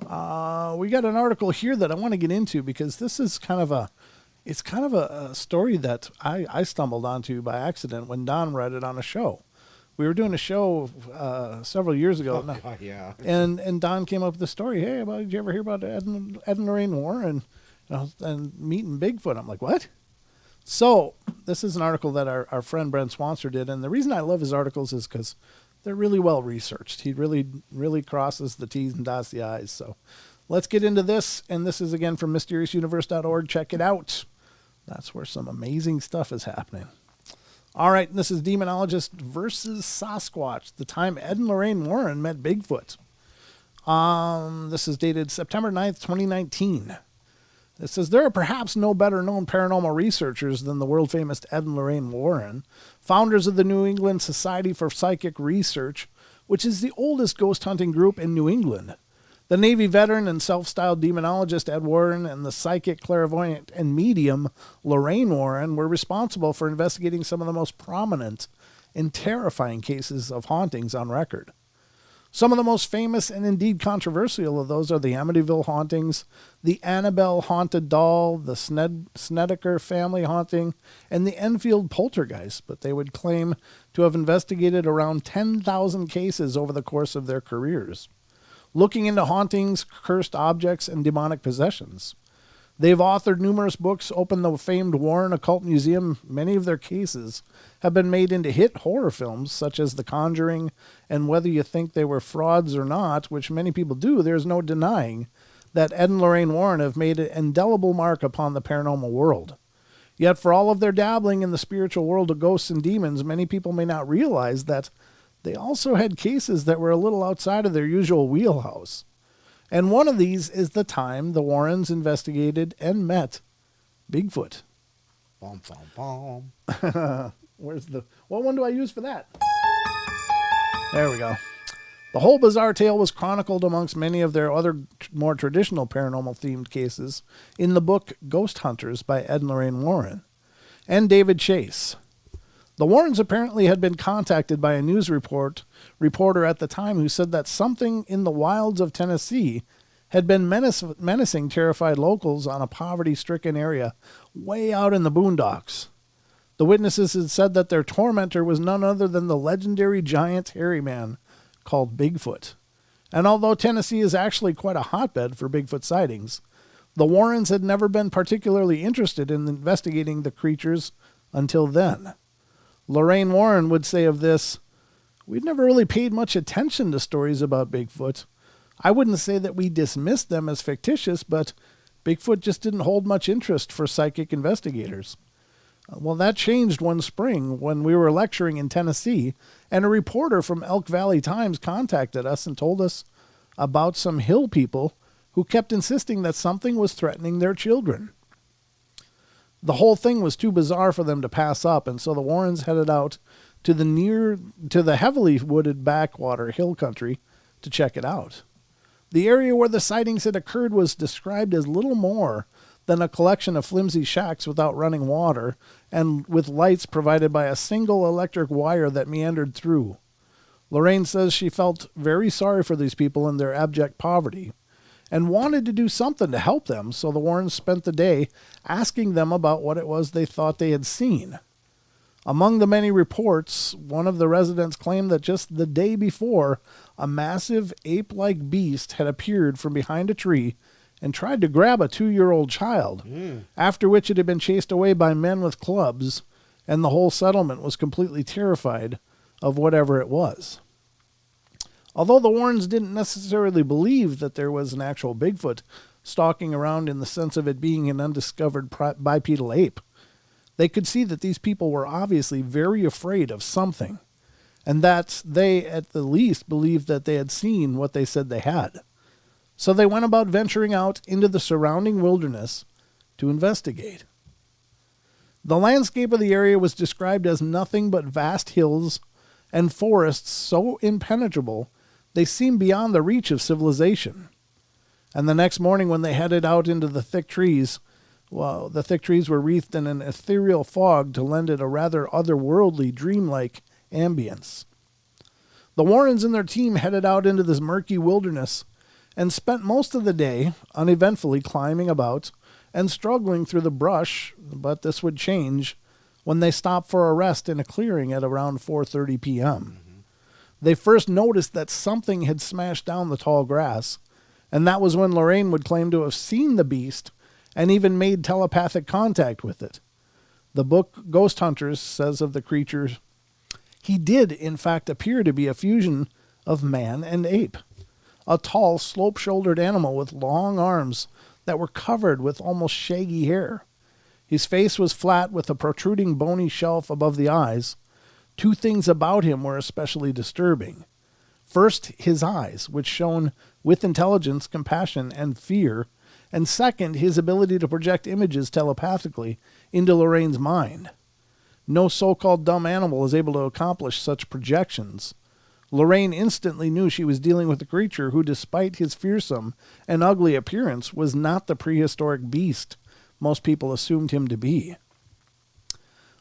S1: we got an article here that I want to get into, because this is kind of a story that I stumbled onto by accident when Don read it on a show. We were doing a show several years ago.
S2: Oh, God, yeah.
S1: And Don came up with the story. Hey, did you ever hear about Ed and Lorraine Warren and meeting Bigfoot? I'm like, what? So this is an article that our friend Brent Swanser did. And the reason I love his articles is because they're really well researched. He really crosses the T's and dots the I's. So let's get into this. And this is, again, from mysteriousuniverse.org. Check it out. That's where some amazing stuff is happening. All right, this is Demonologist versus Sasquatch, the time Ed and Lorraine Warren met Bigfoot. This is dated September 9th, 2019. It says, there are perhaps no better known paranormal researchers than the world-famous Ed and Lorraine Warren, founders of the New England Society for Psychic Research, which is the oldest ghost hunting group in New England. The Navy veteran and self-styled demonologist Ed Warren and the psychic, clairvoyant, and medium Lorraine Warren were responsible for investigating some of the most prominent and terrifying cases of hauntings on record. Some of the most famous and indeed controversial of those are the Amityville hauntings, the Annabelle haunted doll, the Snedeker family haunting, and the Enfield poltergeist, but they would claim to have investigated around 10,000 cases over the course of their careers, looking into hauntings, cursed objects, and demonic possessions. They've authored numerous books, opened the famed Warren Occult Museum. Many of their cases have been made into hit horror films, such as The Conjuring, and whether you think they were frauds or not, which many people do, there's no denying that Ed and Lorraine Warren have made an indelible mark upon the paranormal world. Yet for all of their dabbling in the spiritual world of ghosts and demons, many people may not realize that they also had cases that were a little outside of their usual wheelhouse. And one of these is the time the Warrens investigated and met Bigfoot.
S2: Bom, bom, bom.
S1: What one do I use for that? There we go. The whole bizarre tale was chronicled amongst many of their other more traditional paranormal-themed cases in the book Ghost Hunters by Ed and Lorraine Warren and David Chase. The Warrens apparently had been contacted by a news reporter at the time who said that something in the wilds of Tennessee had been menacing terrified locals on a poverty-stricken area way out in the boondocks. The witnesses had said that their tormentor was none other than the legendary giant hairy man called Bigfoot. And although Tennessee is actually quite a hotbed for Bigfoot sightings, the Warrens had never been particularly interested in investigating the creatures until then. Lorraine Warren would say of this, "We'd never really paid much attention to stories about Bigfoot. I wouldn't say that we dismissed them as fictitious, but Bigfoot just didn't hold much interest for psychic investigators." Well, that changed one spring when we were lecturing in Tennessee, and a reporter from Elk Valley Times contacted us and told us about some hill people who kept insisting that something was threatening their children. The whole thing was too bizarre for them to pass up, and so the Warrens headed out to the heavily wooded backwater hill country to check it out. The area where the sightings had occurred was described as little more than a collection of flimsy shacks without running water and with lights provided by a single electric wire that meandered through. Lorraine says she felt very sorry for these people in their abject poverty and wanted to do something to help them, so the Warrens spent the day asking them about what it was they thought they had seen. Among the many reports, one of the residents claimed that just the day before, a massive ape-like beast had appeared from behind a tree and tried to grab a 2-year-old child, after which it had been chased away by men with clubs, and the whole settlement was completely terrified of whatever it was. Although the Warrens didn't necessarily believe that there was an actual Bigfoot stalking around in the sense of it being an undiscovered bipedal ape, they could see that these people were obviously very afraid of something, and that they, at the least, believed that they had seen what they said they had. So they went about venturing out into the surrounding wilderness to investigate. The landscape of the area was described as nothing but vast hills and forests so impenetrable they seemed beyond the reach of civilization. And the next morning when they headed out into the thick trees, well, the thick trees were wreathed in an ethereal fog to lend it a rather otherworldly, dreamlike ambience. The Warrens and their team headed out into this murky wilderness and spent most of the day uneventfully climbing about and struggling through the brush, but this would change when they stopped for a rest in a clearing at around 4:30 p.m. They first noticed that something had smashed down the tall grass, and that was when Lorraine would claim to have seen the beast and even made telepathic contact with it. The book Ghost Hunters says of the creatures, "He did, in fact, appear to be a fusion of man and ape. A tall, slope-shouldered animal with long arms that were covered with almost shaggy hair. His face was flat with a protruding bony shelf above the eyes. Two things about him were especially disturbing. First, his eyes, which shone with intelligence, compassion, and fear, and second, his ability to project images telepathically into Lorraine's mind. No so-called dumb animal is able to accomplish such projections. Lorraine instantly knew she was dealing with a creature who, despite his fearsome and ugly appearance, was not the prehistoric beast most people assumed him to be."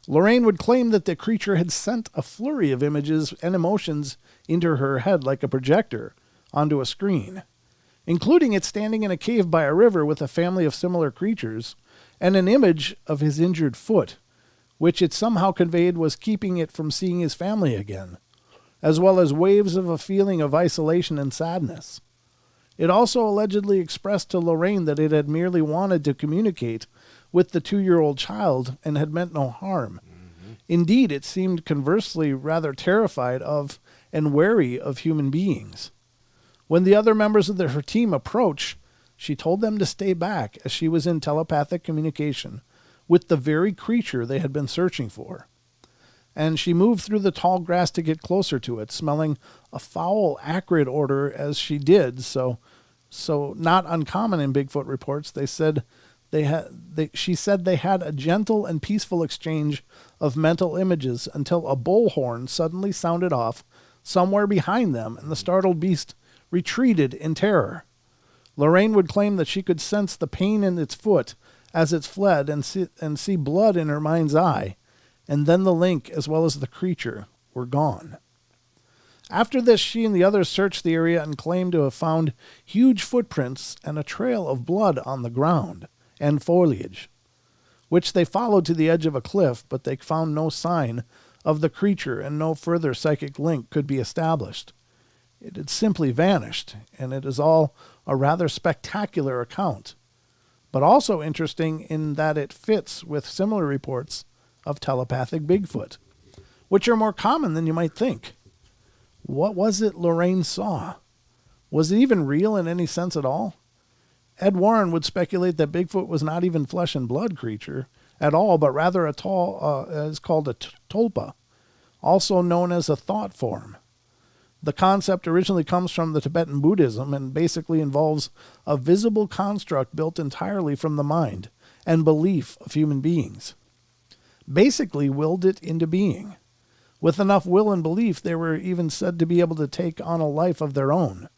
S1: Lorraine would claim that the creature had sent a flurry of images and emotions into her head like a projector onto a screen, including it standing in a cave by a river with a family of similar creatures, and an image of his injured foot, which it somehow conveyed was keeping it from seeing his family again, as well as waves of a feeling of isolation and sadness. It also allegedly expressed to Lorraine that it had merely wanted to communicate with the 2-year-old child and had meant no harm. Indeed, it seemed conversely rather terrified of and wary of human beings. When the other members of her team approached, she told them to stay back as she was in telepathic communication with the very creature they had been searching for. And she moved through the tall grass to get closer to it, smelling a foul, acrid odor as she did. So not uncommon in Bigfoot reports. She said they had a gentle and peaceful exchange of mental images until a bullhorn suddenly sounded off somewhere behind them, and the startled beast retreated in terror. Lorraine would claim that she could sense the pain in its foot as it fled and see blood in her mind's eye, and then the link as well as the creature were gone. After this, she and the others searched the area and claimed to have found huge footprints and a trail of blood on the ground and foliage, which they followed to the edge of a cliff, but they found no sign of the creature and no further psychic link could be established. It had simply vanished, and it is all a rather spectacular account, but also interesting in that it fits with similar reports of telepathic Bigfoot, which are more common than you might think. What was it Lorraine saw? Was it even real in any sense at all? Ed Warren would speculate that Bigfoot was not even flesh and blood creature at all, but rather a tall, is called a tulpa, also known as a thought form. The concept originally comes from the Tibetan Buddhism and basically involves a visible construct built entirely from the mind and belief of human beings. Basically willed it into being. With enough will and belief, they were even said to be able to take on a life of their own,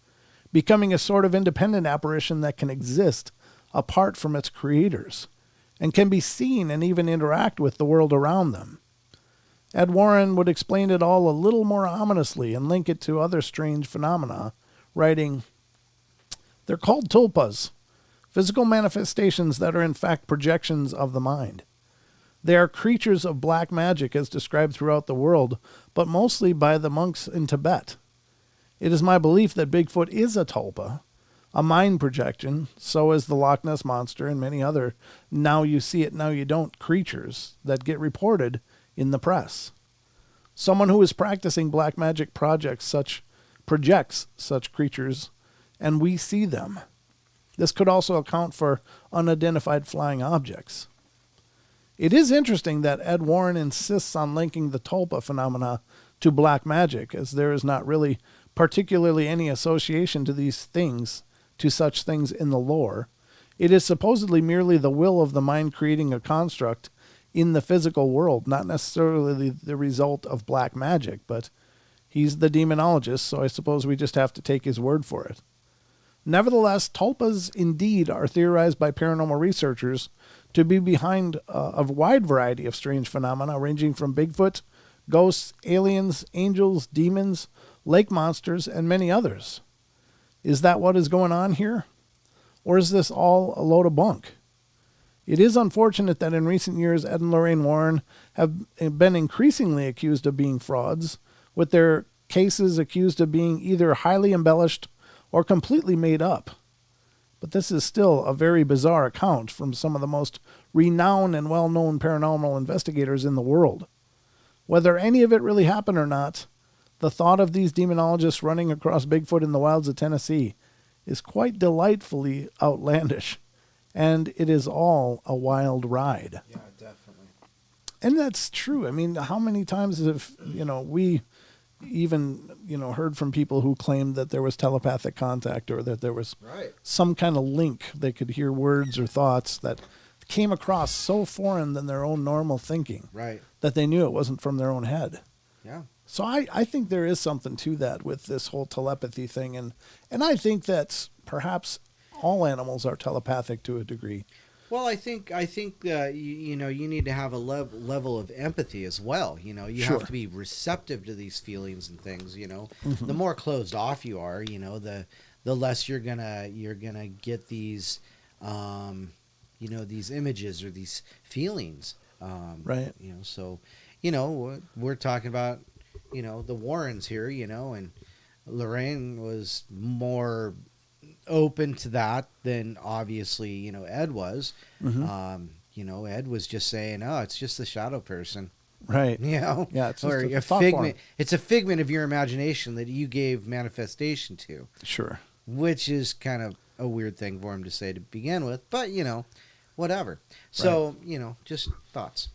S1: becoming a sort of independent apparition that can exist apart from its creators, and can be seen and even interact with the world around them. Ed Warren would explain it all a little more ominously and link it to other strange phenomena, writing, "They're called tulpas, physical manifestations that are in fact projections of the mind. They are creatures of black magic as described throughout the world, but mostly by the monks in Tibet. It is my belief that Bigfoot is a tulpa, a mind projection, so is the Loch Ness Monster and many other now you see it, now you don't creatures that get reported in the press. Someone who is practicing black magic projects projects such creatures, and we see them. This could also account for unidentified flying objects. It is interesting that Ed Warren insists on linking the tulpa phenomena to black magic, as there is not really particularly any association to such things in the lore. It is supposedly merely the will of the mind creating a construct in the physical world, not necessarily the result of black magic, but he's the demonologist, so I suppose we just have to take his word for it. Nevertheless, tulpas indeed are theorized by paranormal researchers to be behind a wide variety of strange phenomena ranging from Bigfoot, ghosts, aliens, angels, demons, lake monsters, and many others. Is that what is going on here? Or is this all a load of bunk? It is unfortunate that in recent years Ed and Lorraine Warren have been increasingly accused of being frauds, with their cases accused of being either highly embellished or completely made up. But this is still a very bizarre account from some of the most renowned and well-known paranormal investigators in the world. Whether any of it really happened or not, the thought of these demonologists running across Bigfoot in the wilds of Tennessee is quite delightfully outlandish, and it is all a wild ride.
S2: Yeah, definitely.
S1: And that's true. I mean, how many times have, we even, heard from people who claimed that there was telepathic contact or that there was some kind of link. They could hear words or thoughts that came across so foreign than their own normal thinking that they knew it wasn't from their own head.
S2: Yeah.
S1: So I think there is something to that with this whole telepathy thing. And I think that perhaps all animals are telepathic to a degree.
S2: Well, I think you need to have a level of empathy as well. You have to be receptive to these feelings and things.
S1: Mm-hmm.
S2: The more closed off you are, the less you're gonna get these, these images or these feelings.
S1: Right.
S2: So, we're talking about, the Warrens here, and Lorraine was more open to that than obviously Ed was.
S1: Mm-hmm.
S2: Ed was just saying, oh, it's just the shadow person,
S1: right?
S2: Yeah,
S1: it's
S2: or a figment. It's a figment of your imagination that you gave manifestation to.
S1: Sure.
S2: Which is kind of a weird thing for him to say to begin with, but whatever. So just thoughts.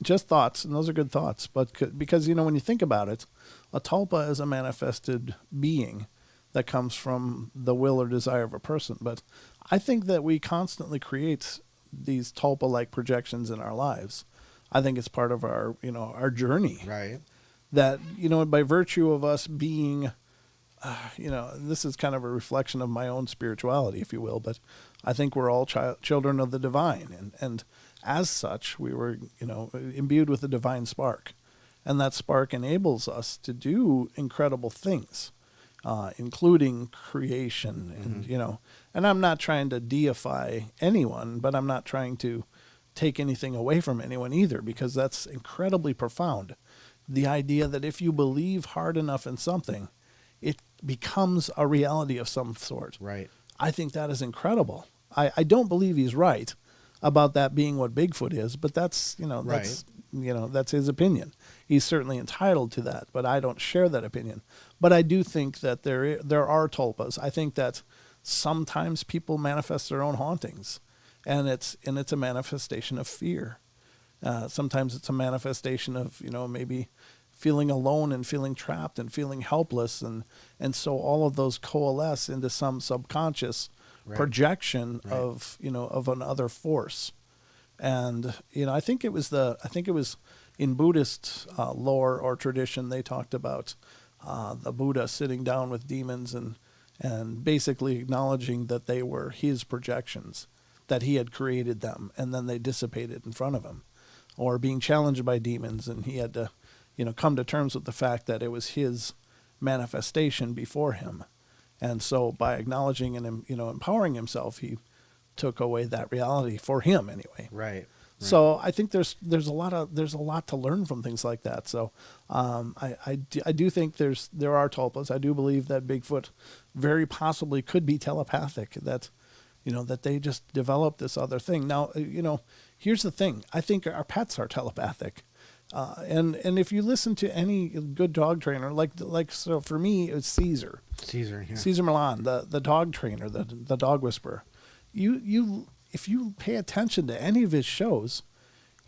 S1: Just thoughts, and those are good thoughts. But because when you think about it, a tulpa is a manifested being that comes from the will or desire of a person. But I think that we constantly create these tulpa-like projections in our lives. I think it's part of our, our journey.
S2: Right.
S1: That, by virtue of us being, this is kind of a reflection of my own spirituality, if you will, but I think we're all children of the divine. And as such, we were, imbued with a divine spark. And that spark enables us to do incredible things, including creation. And, and I'm not trying to deify anyone, but I'm not trying to take anything away from anyone either, because that's incredibly profound. The idea that if you believe hard enough in something, it becomes a reality of some sort.
S2: Right.
S1: I think that is incredible. I don't believe he's right about that being what Bigfoot is, but that's, that's his opinion. He's certainly entitled to that, but I don't share that opinion. But I do think that there are tulpas. I think that sometimes people manifest their own hauntings, and it's a manifestation of fear. Sometimes it's a manifestation of, maybe feeling alone and feeling trapped and feeling helpless. And so all of those coalesce into some subconscious projection of, of another force. And, I think it was in Buddhist lore or tradition, they talked about the Buddha sitting down with demons and basically acknowledging that they were his projections, that he had created them, and then they dissipated in front of him, or being challenged by demons, and he had to, come to terms with the fact that it was his manifestation before him. And so by acknowledging and, empowering himself, he took away that reality for him anyway.
S2: Right.
S1: So I think there's a lot to learn from things like that. So I do think there are tulpas. I do believe that Bigfoot very possibly could be telepathic, that that they just developed this other thing. Now, here's the thing. I think our pets are telepathic. And if you listen to any good dog trainer, so for me, it's Caesar. Caesar Milan, the dog trainer, the dog whisperer. If you pay attention to any of his shows,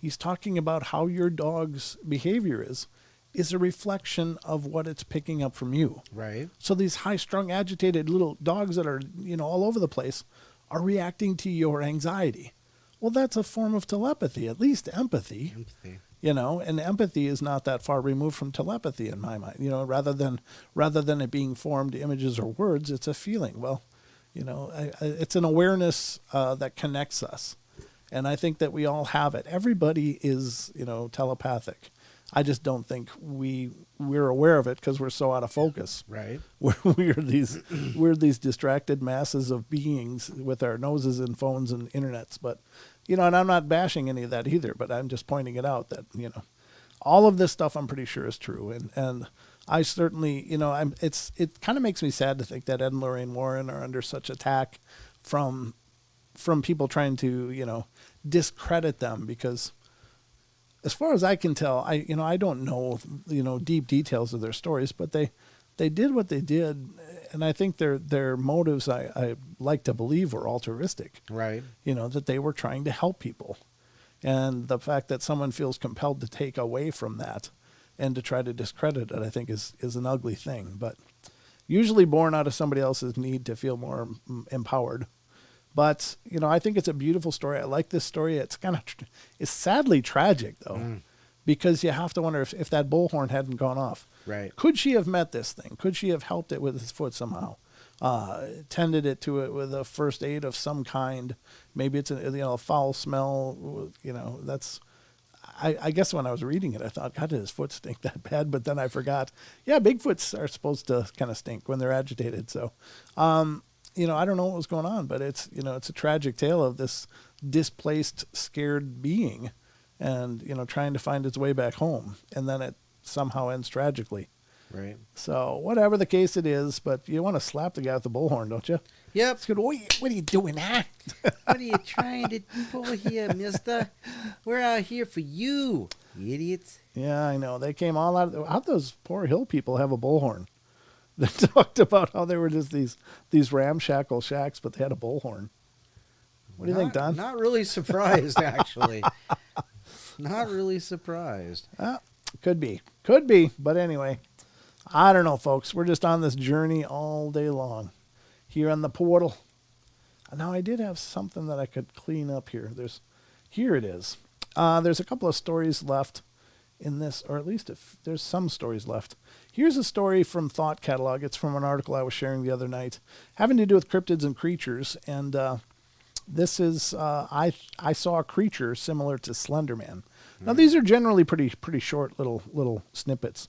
S1: he's talking about how your dog's behavior is a reflection of what it's picking up from you.
S2: Right.
S1: So these high-strung, agitated little dogs that are, all over the place are reacting to your anxiety. Well, that's a form of telepathy, at least empathy. And empathy is not that far removed from telepathy in my mind. Rather than it being formed images or words, it's a feeling. Well, it's an awareness that connects us. And I think that we all have it. Everybody is, telepathic. I just don't think we're aware of it because we're so out of focus.
S2: Right.
S1: We're these distracted masses of beings with our noses in phones and internets. But, and I'm not bashing any of that either, but I'm just pointing it out that, all of this stuff I'm pretty sure is true. And I certainly, it kind of makes me sad to think that Ed and Lorraine Warren are under such attack from people trying to, discredit them, because as far as I can tell, I don't know, deep details of their stories, but they did what they did. And I think their motives, I like to believe, were altruistic.
S2: Right.
S1: That they were trying to help people. And the fact that someone feels compelled to take away from that and to try to discredit it, I think is an ugly thing, but usually born out of somebody else's need to feel more empowered. But, I think it's a beautiful story. I like this story. It's it's sadly tragic though, because you have to wonder if that bullhorn hadn't gone off.
S2: Right.
S1: Could she have met this thing? Could she have helped it with his foot somehow? Tended it to it with a first aid of some kind. Maybe it's a foul smell. That's. I guess when I was reading it, I thought, God, did his foot stink that bad? But then I forgot. Yeah, Bigfoots are supposed to kind of stink when they're agitated. So, I don't know what was going on, but it's a tragic tale of this displaced, scared being, and trying to find its way back home, and then it somehow ends tragically.
S2: Right.
S1: So whatever the case it is, but you want to slap the guy with the bullhorn, don't you?
S2: Yep.
S1: It's good. What are you doing, huh?
S2: What are you trying to pull here, mister? We're out here for you, idiots.
S1: Yeah, I know. They came all out. How'd those poor hill people have a bullhorn? They talked about how they were just these ramshackle shacks, but they had a bullhorn. What do you think, Don?
S2: Not really surprised, actually. Not really surprised.
S1: Could be. But anyway, I don't know, folks. We're just on this journey all day long here on the portal. Now, I did have something that I could clean up here. Here it is. There's a couple of stories left in this, or at least if there's some stories left. Here's a story from Thought Catalog. It's from an article I was sharing the other night, having to do with cryptids and creatures. And this is I saw a creature similar to Slender Man. Now these are generally pretty short little snippets,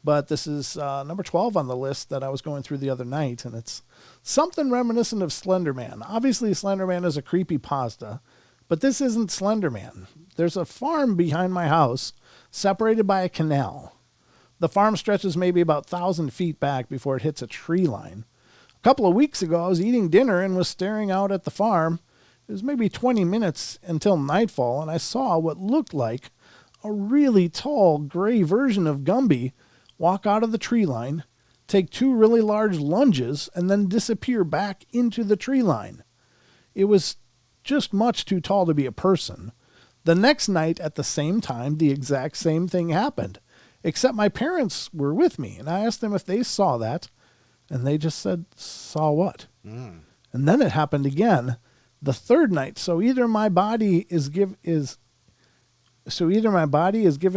S1: but this is number 12 on the list that I was going through the other night, and it's something reminiscent of Slender Man. Obviously, Slender Man is a creepypasta, but this isn't Slender Man. There's a farm behind my house, separated by a canal. The farm stretches maybe about 1,000 feet back before it hits a tree line. A couple of weeks ago, I was eating dinner and was staring out at the farm. It was maybe 20 minutes until nightfall, and I saw what looked like a really tall gray version of Gumby walk out of the tree line, take 2 really large lunges, and then disappear back into the tree line. It was just much too tall to be a person. The next night at the same time, the exact same thing happened, except my parents were with me, and I asked them if they saw that, and they just said, "Saw what?" And then it happened again the third night. So either my body is giving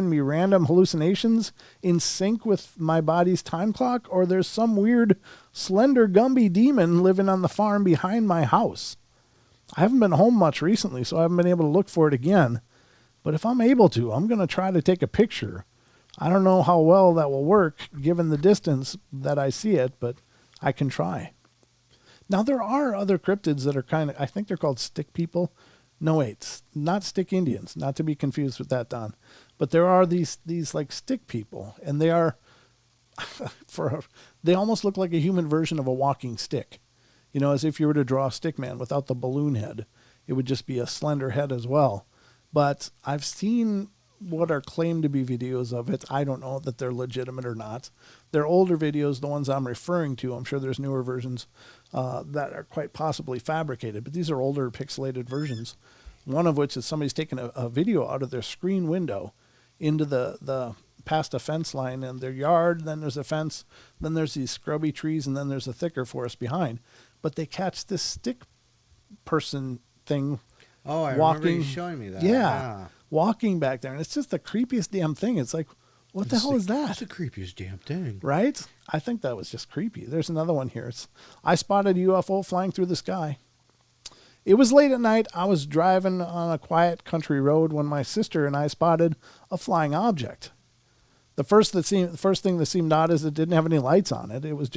S1: me random hallucinations in sync with my body's time clock, or there's some weird slender Gumby demon living on the farm behind my house. I haven't been home much recently, so I haven't been able to look for it again. But if I'm able to, I'm going to try to take a picture. I don't know how well that will work given the distance that I see it, but I can try. Now, there are other cryptids that are I think they're called stick people. No, wait, not stick Indians, not to be confused with that, Don. But there are these like stick people, and they are, they almost look like a human version of a walking stick. You know, as if you were to draw a stick man without the balloon head. It would just be a slender head as well. But I've seen what are claimed to be videos of it. I don't know that they're legitimate or not. They're older videos, the ones I'm referring to. I'm sure there's newer versions that are quite possibly fabricated, but these are older pixelated versions. One of which is somebody's taken a video out of their screen window into the past a fence line in their yard. Then there's a fence. Then there's these scrubby trees, and then there's a thicker forest behind. But they catch this stick person thing.
S2: Oh, I
S1: walking,
S2: remember you showing me that.
S1: Yeah, walking back there, and it's just the creepiest damn thing. It's like, what the hell is that?
S2: It's the creepiest damn thing.
S1: Right? I think that was just creepy. There's another one here. I spotted a UFO flying through the sky. It was late at night. I was driving on a quiet country road when my sister and I spotted a flying object. The first thing that seemed odd is it didn't have any lights on it. It was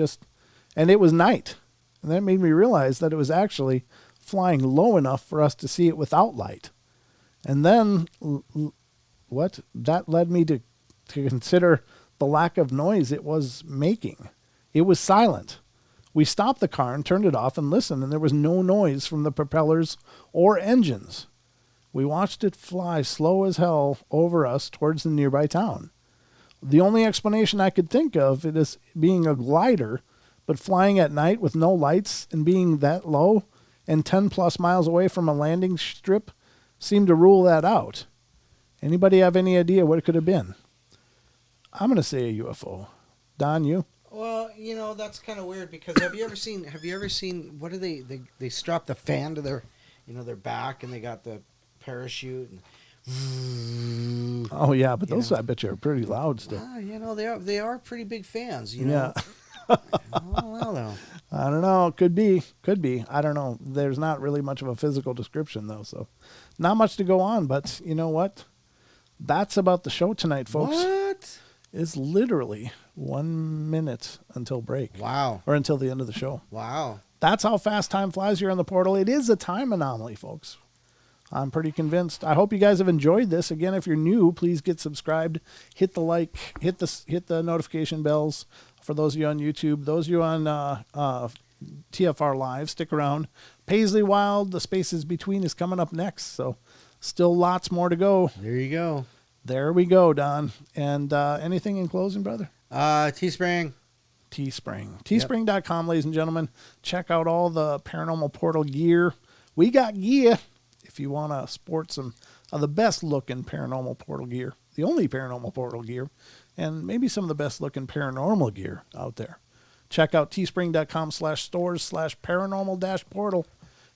S1: night. And that made me realize that it was actually flying low enough for us to see it without light. And then that led me to consider the lack of noise it was making. It was silent. We stopped the car and turned it off and listened, and there was no noise from the propellers or engines. We watched it fly slow as hell over us towards the nearby town. The only explanation I could think of it is being a glider, but flying at night with no lights and being that low and 10 plus miles away from a landing strip seemed to rule that out. Anybody have any idea what it could have been? I'm going to say a UFO. Don, you?
S2: Well, that's kind of weird because have you ever seen what do they strap the fan to their back and they got the parachute and
S1: oh yeah, but those I bet you are pretty loud still.
S2: They are pretty big fans,
S1: Yeah.
S2: well, though.
S1: I don't know. Could be. I don't know. There's not really much of a physical description though, so not much to go on, but you know what? That's about the show tonight, folks.
S2: What?
S1: It's literally 1 minute until break.
S2: Wow.
S1: Or until the end of the show.
S2: Wow.
S1: That's how fast time flies here on the portal. It is a time anomaly, folks. I'm pretty convinced. I hope you guys have enjoyed this. Again, if you're new, please get subscribed, hit the like, hit the notification bells for those of you on YouTube. Those of you on TFR Live, stick around. Paisley Wild, the spaces between is coming up next, so still lots more to go.
S2: There you go.
S1: There we go, Don. And anything in closing, brother?
S2: Teespring.
S1: Teespring.com, ladies and gentlemen. Check out all the Paranormal Portal gear. We got gear if you want to sport some of the best looking Paranormal Portal gear. The only Paranormal Portal gear. And maybe some of the best looking paranormal gear out there. Check out teespring.com/stores/paranormal-portal.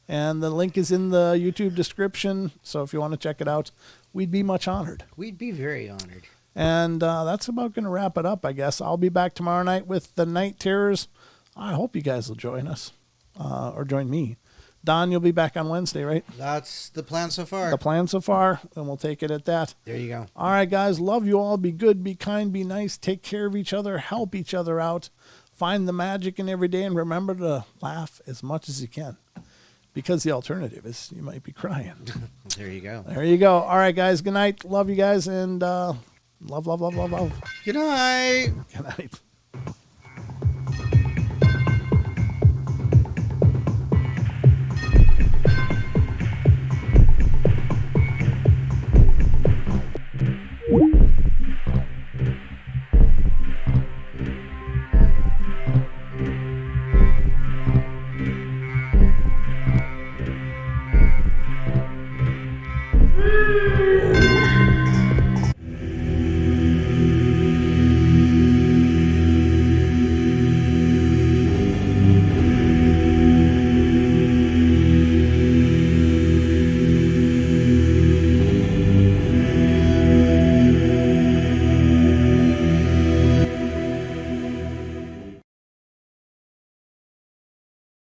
S1: And the link is in the YouTube description. So if you want to check it out, we'd be much honored.
S2: We'd be very honored.
S1: And that's about going to wrap it up, I guess. I'll be back tomorrow night with the Night Terrors. I hope you guys will join us or join me. Don, you'll be back on Wednesday, right?
S2: That's the plan so far.
S1: The plan so far, and we'll take it at that.
S2: There you go.
S1: All right, guys. Love you all. Be good, be kind, be nice. Take care of each other. Help each other out. Find the magic in every day, and remember to laugh as much as you can. Because the alternative is you might be crying.
S2: There you go.
S1: There you go. All right, guys. Good night. Love you guys, and love.
S2: Good night.
S1: Good night.